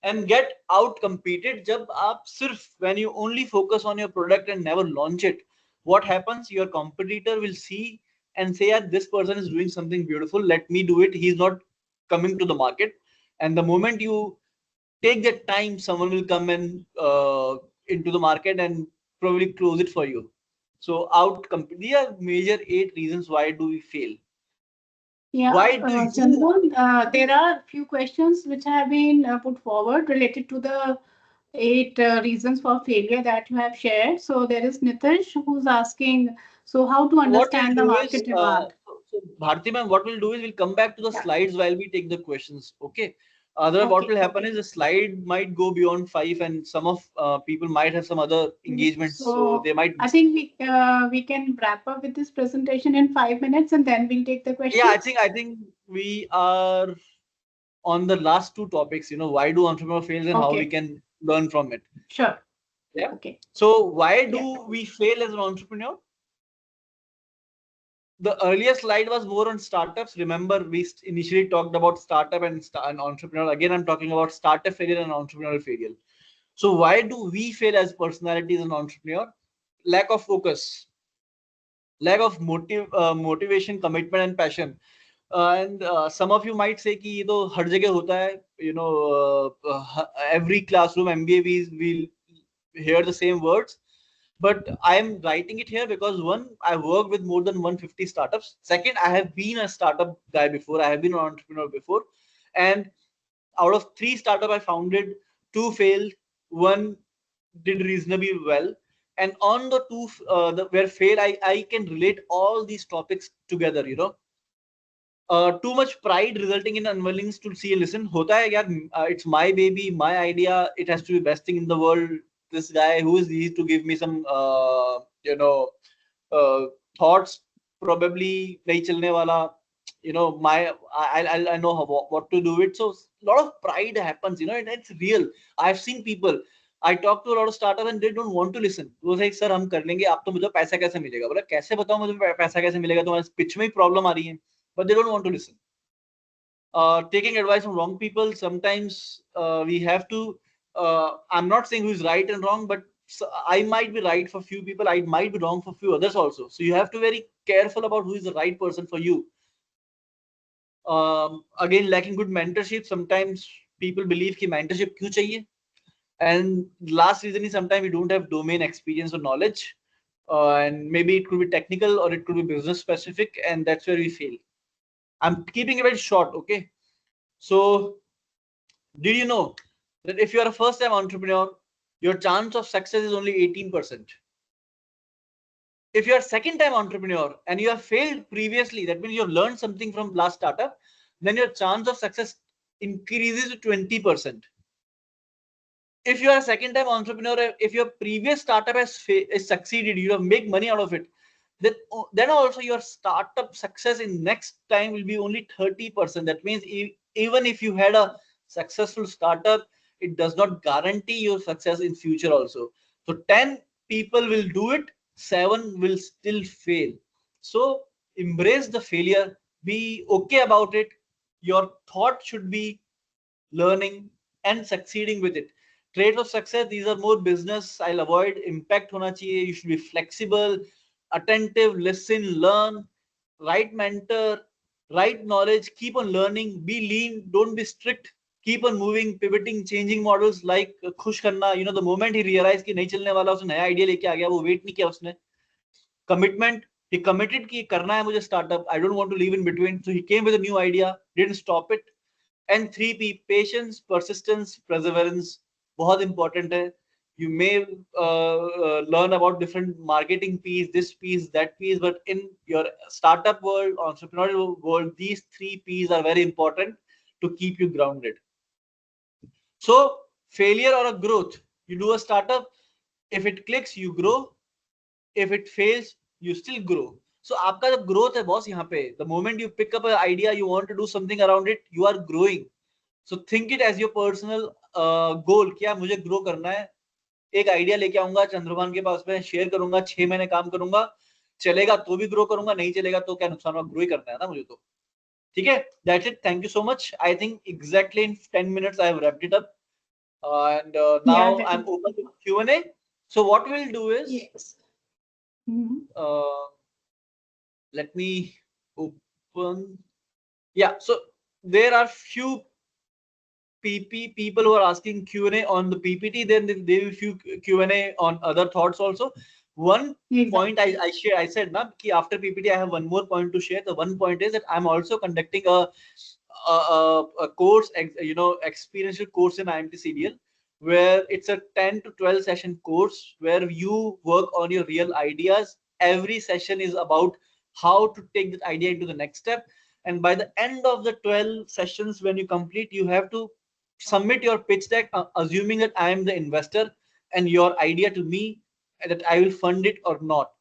and get out competed. जब आप सिर्फ when you only focus on your product and never launch it, what happens? Your competitor will see and say, yeah, this person is doing something beautiful, let me do it. He's not coming to the market. And the moment you take that time, someone will come and into the market and probably close it for you. So these are major 8 reasons why do we fail. Yeah, Why do you? Chandrabhan, there are a few questions which have been put forward related to the 8 reasons for failure that you have shared. So there is Nitish who's asking, so how to What we'll understand the do market is, demand? so Bharti ma'am, what we'll do is we'll come back to the slides while we take the questions. Okay. Otherwise, what will happen is the slide might go beyond 5, and some of people might have some other engagements, so they might. I think we can wrap up with this presentation in 5 minutes, and then we'll take the questions. Yeah, I think we are on the last 2 topics. Why do entrepreneur fails and how we can learn from it. Sure. Yeah. Okay. So why do we fail as an entrepreneur? The earlier slide was more on startups. Remember, we initially talked about startup and entrepreneur. Again, I'm talking about startup failure and entrepreneurial failure. So why do we fail as personalities and entrepreneur? Lack of focus, lack of motivation, commitment, and passion. And some of you might say कि ये तो हर जगह होता है. Every classroom MBA will hear the same words. But I am writing it here because one, I work with more than 150 startups. Second, I have been a startup guy before. I have been an entrepreneur before. And out of 3 startups I founded, 2 failed, 1 did reasonably well. And on the 2 where failed, I can relate all these topics together, too much pride resulting in unwillingness to see and listen. Hota hai yaar, it's my baby, my idea. It has to be best thing in the world. This guy, who is he to give me some, thoughts? Probably nahi chalne wala. I know what to do it. So a lot of pride happens. It's real. I've seen people. I talk to a lot of startups and they don't want to listen. वो say, sir, हम कर लेंगे. आप तो मुझे पैसा कैसे मिलेगा? बोला कैसे बताओ मुझे पैसा कैसे मिलेगा? तुम्हारे pitch में ही problem आ रही है. But they don't want to listen. Taking advice from wrong people, sometimes we have to, I'm not saying who's right and wrong, but I might be right for few people, I might be wrong for few others also. So you have to be very careful about who is the right person for you. Again, lacking good mentorship, sometimes people believe कि mentorship क्यों चाहिए? And last reason is sometimes we don't have domain experience or knowledge. And maybe it could be technical or it could be business specific, and that's where we fail. I'm keeping it very short, okay? So, did you know that if you are a first-time entrepreneur, your chance of success is only 18%? If you are a second-time entrepreneur and you have failed previously, that means you have learned something from last startup, then your chance of success increases to 20%. If you are a second-time entrepreneur, if your previous startup has succeeded, you have made money out of it, then also your startup success in next time will be only 30%. That means even if you had a successful startup, it does not guarantee your success in future also. So 10 people will do it, 7 will still fail. So embrace the failure, be okay about it. Your thought should be learning and succeeding with it. Traits of success, these are more business. I'll avoid impact hona chahiye. You should be flexible, attentive, listen, learn, right mentor, right knowledge, keep on learning, be lean, don't be strict, keep on moving, pivoting, changing models like Khush Khanna. The moment he realized कि नहीं चलने वाला, उसने नया idea लेके आ गया, वो wait नहीं किया उसने. Commitment, he committed कि करना है मुझे startup. I don't want to leave in between. So he came with a new idea, didn't stop it. And 3P, patience, persistence, perseverance, बहुत important है. You may learn about different marketing piece, this piece, that piece, but in your startup world, entrepreneurial world, these 3 P's are very important to keep you grounded. So failure or a growth, you do a startup, if it clicks, you grow. If it fails, you still grow. So आपका जब growth है boss यहाँ पे, the moment you pick up an idea, you want to do something around it, you are growing. So think it as your personal goal. क्या मुझे grow करना है? एक आइडिया लेके आऊंगा चंद्रभान के पास में, शेयर करूंगा, 6 महीने काम करूंगा, चलेगा तो भी ग्रो करूंगा, नहीं चलेगा तो क्या नुकसान होगा, ग्रो ही करना है ना मुझे तो. ठीक है, that's it. Thank you so much. I think exactly in 10 minutes I have wrapped it up. Now Yeah, I'm open to Q&A. So what we'll do is, yes. Mhm. let me open. Yeah, so there are few people who are asking Q&A on the PPT, then there will few Q&A on other thoughts also. One point I share, I said na, ki after PPT I have one more point to share. The one point is that I'm also conducting a course, experiential course in IMT CDL, where it's a 10 to 12 session course where you work on your real ideas. Every session is about how to take that idea into the next step. And by the end of the 12 sessions, when you complete, you have to submit your pitch deck, assuming that I am the investor and your idea to me, that I will fund it or not.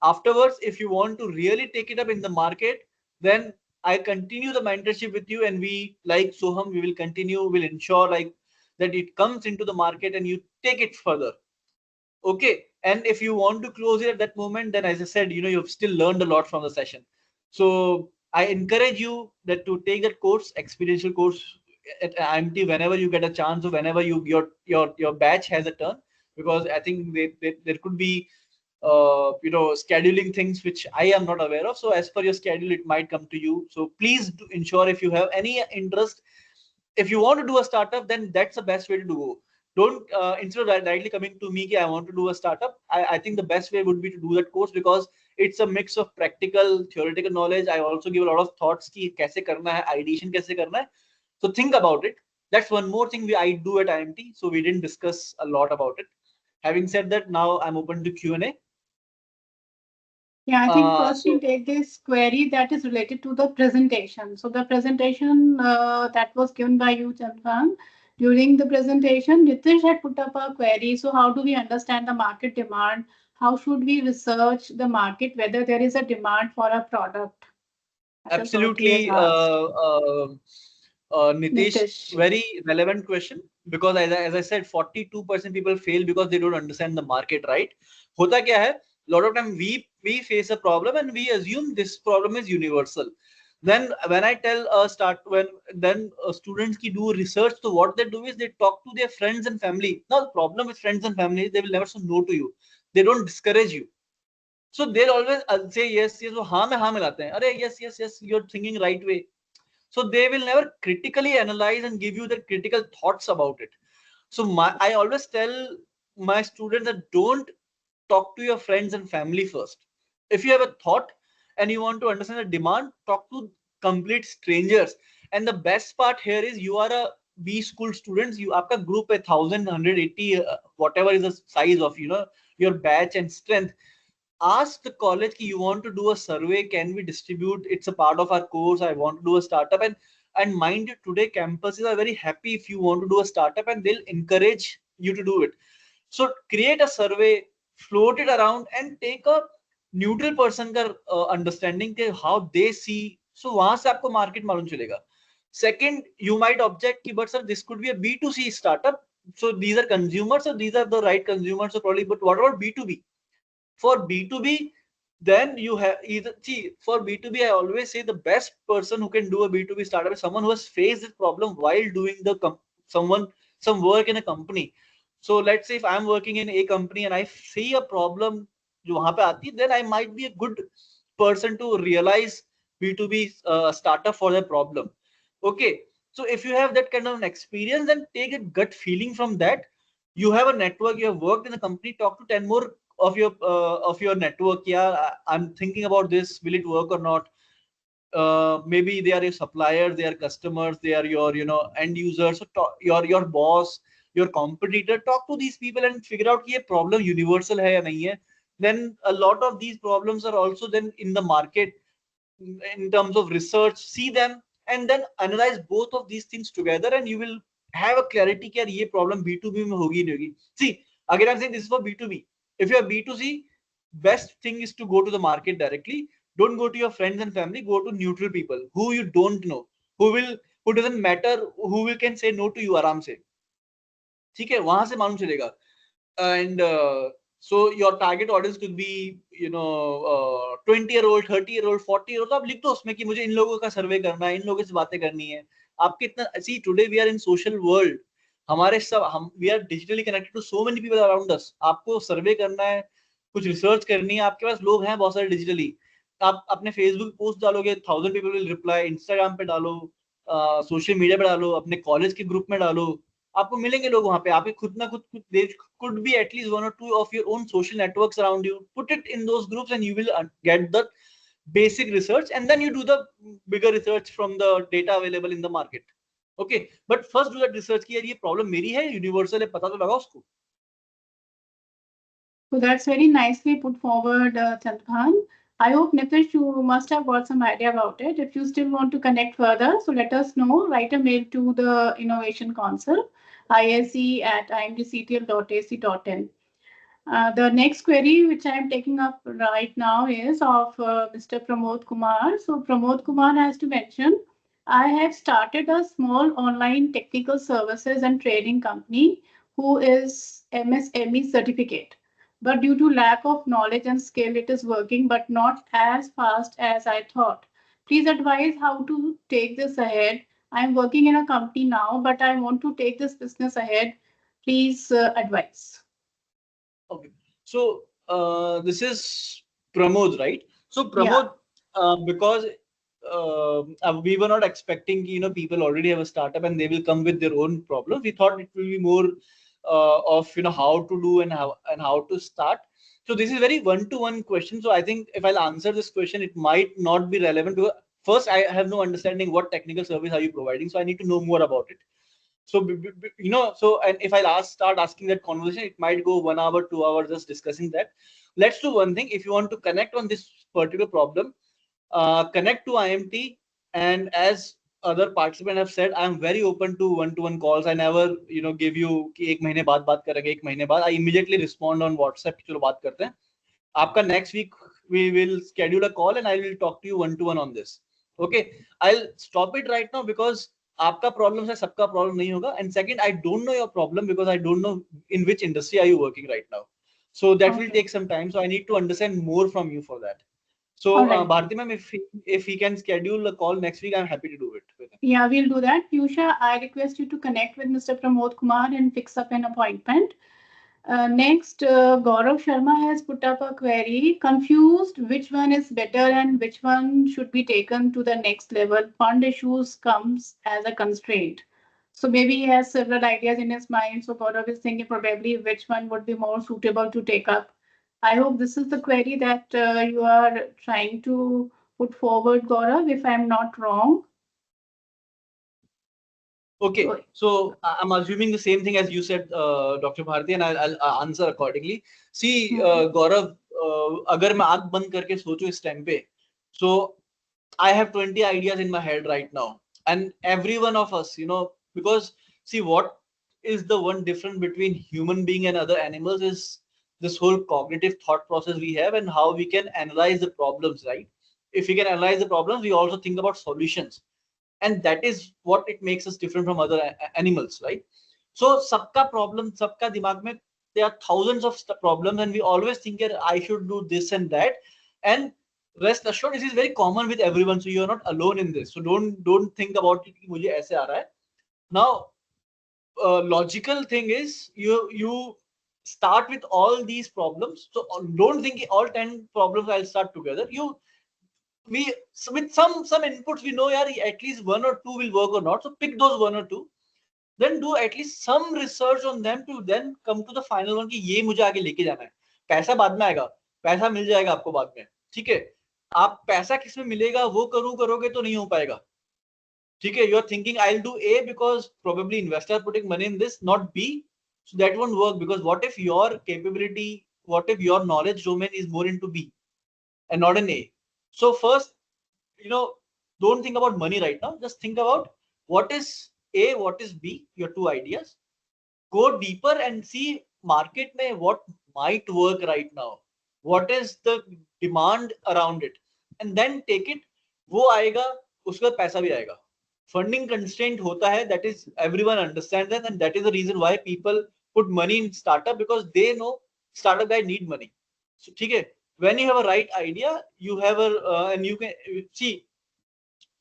Afterwards, if you want to really take it up in the market, then I continue the mentorship with you, and we, like Soham, we will continue, will ensure like that it comes into the market and you take it further. Okay. And if you want to close it at that moment, then as I said, you've still learned a lot from the session. So I encourage you that to take that course, experiential course at IMT whenever you get a chance, or whenever your batch has a turn, because I think there could be scheduling things which I am not aware of. So as per your schedule, it might come to you. So please do ensure, if you have any interest, if you want to do a startup, then that's the best way to go. Don't instead of directly coming to me, I want to do a startup. I think the best way would be to do that course, because it's a mix of practical, theoretical knowledge. I also give a lot of thoughts ki kaise karna hai, ideation kaise karna hai. So think about it. That's one more thing I do at IMT. So we didn't discuss a lot about it. Having said that, now I'm open to Q&A. Yeah, I think first we'll take this query that is related to the presentation. So the presentation that was given by you, Chandrabhan, during the presentation, Nitish had put up a query. So how do we understand the market demand? How should we research the market, whether there is a demand for a product? That is what he has Absolutely, asked. Nitish, Nitish. very relevant question, because as I said, 42% people fail because they don't understand the market, right? Hota kya hai? Lot of time we face a problem and we assume this problem is universal. Then when I tell students ki do research, so what they do is they talk to their friends and family. Now the problem with friends and family is they will never say no to you. They don't discourage you. So they'll always say yes, yes. So हाँ मिलाते हैं. अरे yes, yes, yes. You're thinking right way. So they will never critically analyze and give you the critical thoughts about it. So I always tell my students that don't talk to your friends and family first. If you have a thought and you want to understand the demand, talk to complete strangers. And the best part here is you are a B school students. You आपका group है 1,180 whatever is the size of your batch and strength. Ask the college ki you want to do a survey, can we distribute, it's a part of our course, I want to do a startup. And mind you, today campuses are very happy if you want to do a startup, and they'll encourage you to do it. So create a survey, float it around, and take a neutral person ka understanding ke how they see. So wahan se aapko market malum chalega. Second, you might object ki, but sir, this could be a B2C startup, so these are consumers, so these are the right consumers, so probably, but what about B2B? For B2B, then you have either, see, for B2B, I always say the best person who can do a B2B startup is someone who has faced this problem while doing some work in a company. So let's say if I'm working in a company and I see a problem जो वहां पे आती, then I might be a good person to realize B2B startup for the problem. Okay, so if you have that kind of an experience, then take a gut feeling from that. You have a network, you have worked in a company, talk to 10 more of your network. Yeah, I'm thinking about this, will it work or not? Maybe they are your suppliers, they are customers, they are your end users. So your boss, your competitor, talk to these people and figure out कि ये problem universal है या नहीं है. Then a lot of these problems are also then in the market in terms of research. See them and then analyze both of these things together, and you will have a clarity कि यार ये problem B2B में होगी नहीं होगी. See, again I'm saying this is for B2B. If you are B2C, best thing is to go to the market directly. Don't go to your friends and family. Go to neutral people who you don't know, who doesn't matter, who will can say no to you आराम से. ठीक है, वहां से मालूम चलेगा. And so your target audience could be 20-year-old, 30-year-old, 40-year-old. तो आप लिख दो उसमें कि मुझे इन लोगों का सर्वे करना है, इन लोगों से बातें करनी है. आपके इतना, see, today we are in social world. हमारे सब हम we are digitally connected to so many people around us. आपको सर्वे करना है, कुछ रिसर्च करनी है, आपके पास लोग हैं बहुत सारे डिजिटली. आप अपने फेसबुक पोस्ट डालोगे, 1000 पीपल विल रिप्लाई. इंस्टाग्राम पे डालो, सोशल मीडिया पे डालो, अपने कॉलेज के ग्रुप में डालो, आपको मिलेंगे लोग वहां पे. आपके खुद ना खुद there could be at least 1 or 2 of your own social networks around you. Put it in those groups and you will get the basic research, and then you do the bigger research from the data available in the market. Okay, but first do that research कि यार ये problem मेरी है, universal है, पता तो लगा उसको. So that's very nicely put forward, Chandrabhan. I hope Nitish, you must have got some idea about it. If you still want to connect further, so let us know. Write a mail to the Innovation Council, isc@imtctl.ac.in. The next query which I am taking up right now is of Mr. Pramod Kumar. So Pramod Kumar has to mention, I have started a small online technical services and training company who is MSME certificate. But due to lack of knowledge and skill, it is working, but not as fast as I thought. Please advise how to take this ahead. I am working in a company now, but I want to take this business ahead. Please advise. Okay, so this is Pramod, right? So Pramod, because we were not expecting, people already have a startup and they will come with their own problems. We thought it will be more of how to do and how to start. So this is very one-to-one question. So I think if I'll answer this question, it might not be relevant because first I have no understanding what technical service are you providing. So I need to know more about it. So and if I'll start asking that conversation, it might go 1 hour, 2 hours just discussing that. Let's do one thing. If you want to connect on this particular problem, connect to IMT, and as other participants have said, I am very open to one-to-one calls. I never give you कि एक महीने बाद बात करेंगे, एक महीने बाद. I immediately respond on WhatsApp, चलो बात करते हैं. आपका next week we will schedule a call and I will talk to you one-to-one on this. Okay, I'll stop it right now because आपका प्रॉब्लम है, सबका प्रॉब्लम नहीं होगा. And second, I don't know your problem because I don't know in which industry are you working right now. So that will take some time. So I need to understand more from you for that. So Bharti ma'am, if he can schedule a call next week, I'm happy to do it with him. Yeah, we'll do that. Piyusha, I request you to connect with Mr. Pramod Kumar and fix up an appointment. Next, Gaurav Sharma has put up a query. Confused which one is better and which one should be taken to the next level. Fund issues comes as a constraint. So maybe he has several ideas in his mind. So Gaurav is thinking probably which one would be more suitable to take up. I hope this is the query that you are trying to put forward, Gaurav, if I'm not wrong. Okay, so I'm assuming the same thing as you said, Dr. Bharti, and I'll answer accordingly. See, Gaurav, अगर मैं आँख बंद करके सोचूं इस time पे, so I have 20 ideas in my head right now, and every one of us, because see, what is the one difference between human being and other animals is this whole cognitive thought process we have and how we can analyze the problems, right? If we can analyze the problems, we also think about solutions. And that is what it makes us different from other animals, right? So sabka problem, sabka dimag mein, there are thousands of problems and we always think that I should do this and that, and rest assured this is very common with everyone, so you are not alone in this. So don't think about it ki mujhe aise aa raha hai. Now logical thing is you start with all these problems. So don't think all 10 problems I'll start together. We with some inputs we know yaar at least 1 or 2 will work or not, so pick those 1 or 2, then do at least some research on them to then come to the final one कि ये मुझे आगे लेके जाना है. पैसा बाद में आएगा, पैसा मिल जाएगा आपको बाद में, ठीक है. आप पैसा किस में मिलेगा वो करोगे तो नहीं हो पाएगा, ठीक है. You are thinking I'll do A because probably investor are putting money in this, not B, so that won't work. Because what if your capability, what if your knowledge domain is more into B and not in A? So first, don't think about money right now. Just think about what is A, what is B, your 2 ideas. Go deeper and see market mein what might work right now. What is the demand around it? And then take it. वो आएगा, उसके बाद पैसा भी आएगा. Funding constraint hota hai, that is everyone understands that, and that is the reason why people put money in startup, because they know startup guy need money. So ठीक है. When you have a right idea, you have and you can see,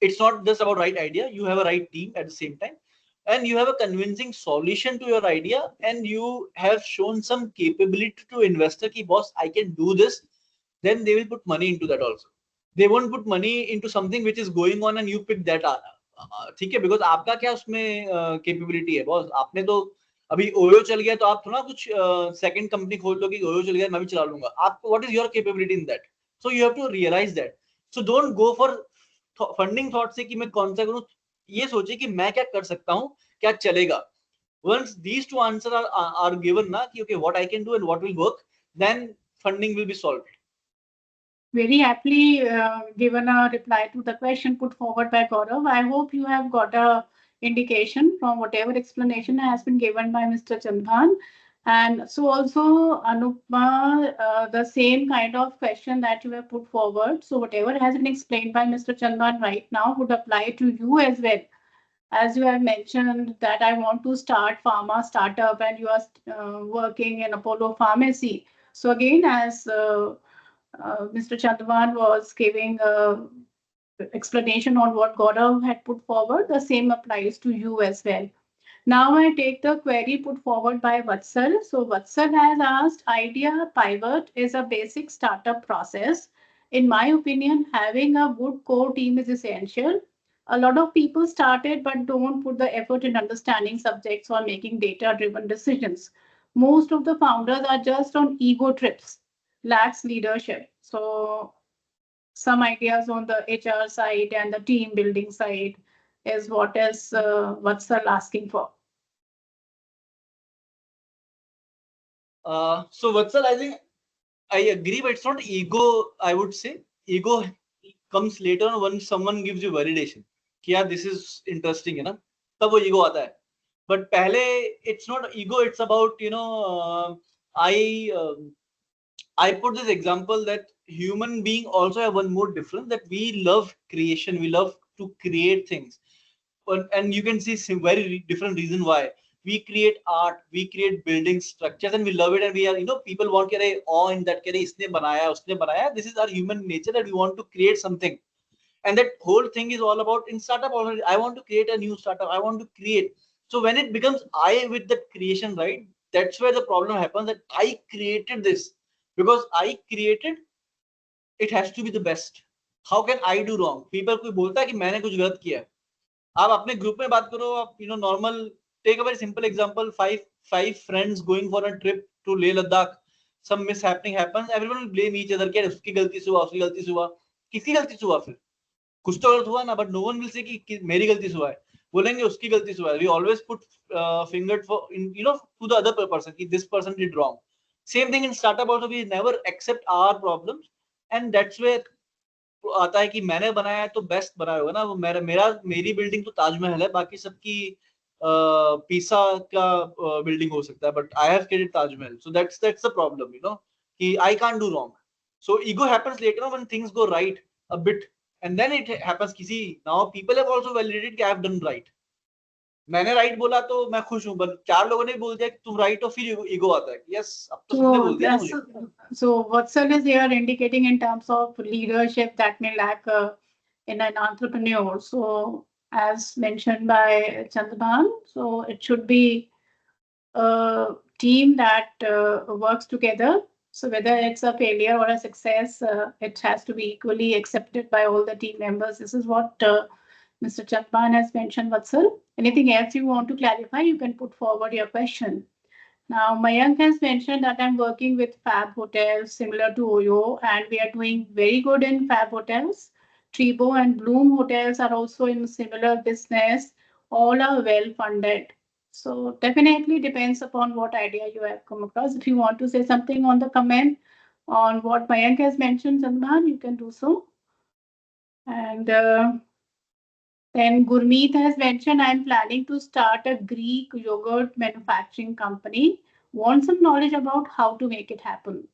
it's not just about right idea, you have a right team at the same time, and you have a convincing solution to your idea, and you have shown some capability to investor ki boss, I can do this, then they will put money into that also. They won't put money into something which is going on and you pick that. ठीक है, because आपका क्या उसमें capability है boss? आपने तो अभी OYO चल गया तो आप थोड़ा कुछ second company खोल दो कि ओयो चल गया मैं भी चला लूंगा. आपको what is your capability in that? So you have to realize that. So don't go for funding thought से कि मैं कौन सा करूं. ये सोचिए कि मैं क्या कर सकता हूं, क्या चलेगा. Once these two answers are given ना कि okay what I can do and what will work, then funding will be solved. Very happily given a reply to the question put forward by Gaurav. I hope you have got a indication from whatever explanation has been given by Mr. Chandrabhan. And so also Anupma, the same kind of question that you have put forward. So whatever has been explained by Mr. Chandrabhan right now would apply to you as well. As you have mentioned that I want to start pharma startup and you are working in Apollo Pharmacy. So again, as Mr. Chandrabhan was giving explanation on what Gaurav had put forward, the same applies to you as well. Now I take the query put forward by Vatsal. So Vatsal has asked, idea pivot is a basic startup process. In my opinion, having a good core team is essential. A lot of people started but don't put the effort in understanding subjects or making data-driven decisions. Most of the founders are just on ego trips, lacks leadership. So some ideas on the HR side and the team building side is what is Vatsal asking for. So Vatsal, I think I agree, but it's not ego. I would say ego comes later on when someone gives you validation. कि यार this is interesting है ना, तब वो ego आता है. But पहले it's not ego. It's about I put this example that human being also have one more difference, that we love creation. We love to create things. And you can see some very different reason why. We create art, we create building structures, and we love it. And we are, people want to awe in that. Isne banaya, usne banaya. This is our human nature that we want to create something. And that whole thing is all about in startup already. I want to create a new startup. I want to create. So when it becomes I with that creation, right? That's where the problem happens, that I created this. Because I created, it has to be the best. How can I do wrong? People कोई बोलता है कि मैंने कुछ गलत किया. आप अपने ग्रुप में बात करो, आप normal, take a very simple example, five friends going for a trip to Leh Ladakh. Some mishappening happens, everyone will blame each other कि उसकी गलती से हुआ, उसकी गलती से हुआ. किसकी गलती से हुआ फिर? कुछ तो गलत हुआ ना, but no one will say कि मेरी गलती से हुआ है. बोलेंगे उसकी गलती से हुआ है. We always put finger for to the other person कि this person did wrong. Same thing in startup also, we never accept our problems, and that's where आता है कि मैंने बनाया है तो बेस्ट बनाया होगा ना. वो मेरी बिल्डिंग तो ताजमहल है, बाकी सबकी पीसा का बिल्डिंग हो सकता है, but I have created Taj Mahal. So that's the problem, कि I can't do wrong. So ego happens later when things go right a bit, and then it happens किसी. Now people have also validated कि I have done right. मैंने right बोला तो मैं खुश हूं, but 4 लोगों ने बोल दिया कि तुम राइट हो, फिर ईगो आता है. यस, अब तो सबने बोल दिया मुझे. So Vatsal is here indicating in terms of leadership that may lack in an entrepreneur. So as mentioned by Chandrabhan, so it should be a team that works together. So whether it's a failure or a success, it has to be equally accepted by all the team members. This is what Mr. Chandrabhan has mentioned, Vatsal. Anything else you want to clarify, you can put forward your question. Now, Mayank has mentioned that I'm working with Fab Hotels similar to Oyo, and we are doing very good in Fab Hotels. Tribo and Bloom Hotels are also in similar business. All are well funded. So definitely depends upon what idea you have come across. If you want to say something on the comment on what Mayank has mentioned, Chandrabhan, you can do so. And then Gurmeet has mentioned, I'm planning to start a Greek yogurt manufacturing company. Want some knowledge about how to make it happen.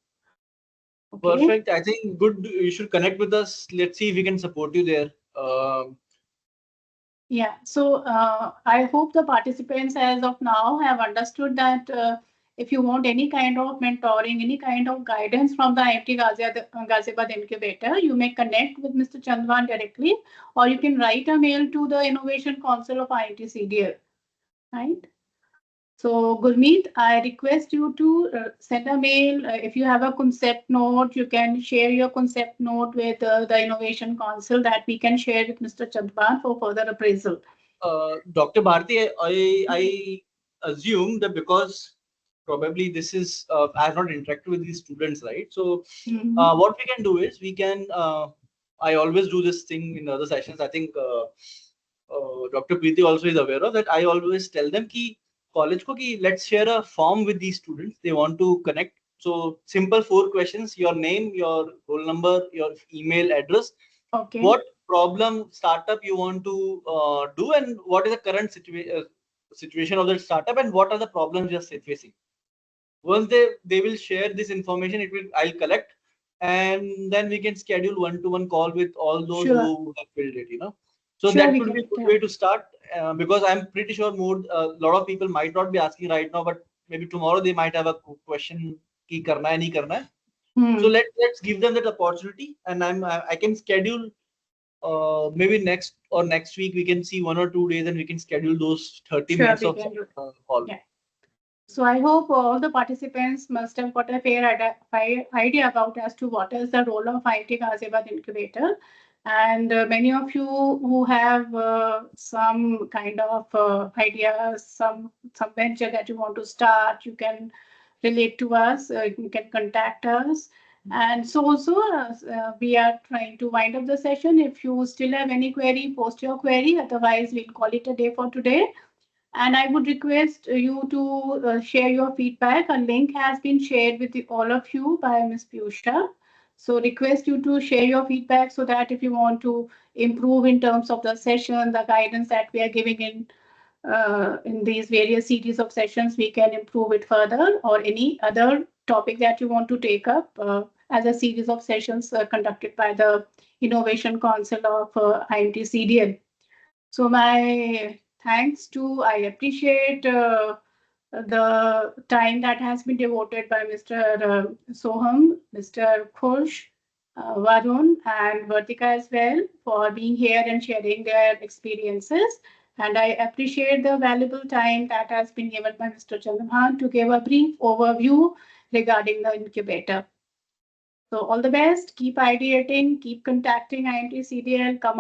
Okay. Perfect. I think good. You should connect with us. Let's see if we can support you there. Yeah. So I hope the participants as of now have understood that if you want any kind of mentoring, any kind of guidance from the IMT Ghaziabad Incubator, you may connect with Mr. Chandrabhan directly, or you can write a mail to the Innovation Council of IMT CDL. right? So, Gurmeet, I request you to send a mail. If you have a concept note, you can share your concept note with the Innovation Council that we can share with Mr. Chandrabhan for further appraisal. Dr. Bharti, I assume that because probably this is I have not interacted with these students, right? So what we can do is we can I always do this thing in other sessions. I think Dr. Preeti also is aware of that. I always tell them ki college ko ki let's share a form with these students. They want to connect. So simple 4 questions: your name, your roll number, your email address. Okay. What problem startup you want to do, and what is the current situation of the startup, and what are the problems you are facing. Once they will share this information, I'll collect, and then we can schedule one-to-one call with all those who have filled it. So Sure, that would be a good way to start, because I'm pretty sure a lot of people might not be asking right now, but maybe tomorrow they might have a question ki karna hai, nahi karna hai. So let's give them that opportunity, and I can schedule maybe next week we can see 1 or 2 days, and we can schedule those 30 minutes of call. Yeah. So I hope all the participants must have got a fair idea about as to what is the role of IMT Ghaziabad Incubator. And many of you who have some kind of ideas, some venture that you want to start, you can relate to us, you can contact us. And so also we are trying to wind up the session. If you still have any query, post your query. Otherwise, we'll call it a day for today. And I would request you to share your feedback. A link has been shared with all of you by Ms. Piyusha. So request you to share your feedback so that if you want to improve in terms of the session, the guidance that we are giving in these various series of sessions, we can improve it further, or any other topic that you want to take up as a series of sessions conducted by the Innovation Council of IMT CDL. So my thanks to, I appreciate the time that has been devoted by Mr. Soham, Mr. Khush, Varun, and Vertika as well for being here and sharing their experiences. And I appreciate the valuable time that has been given by Mr. Chandrabhan to give a brief overview regarding the incubator. So all the best, keep ideating, keep contacting IMT CDL, come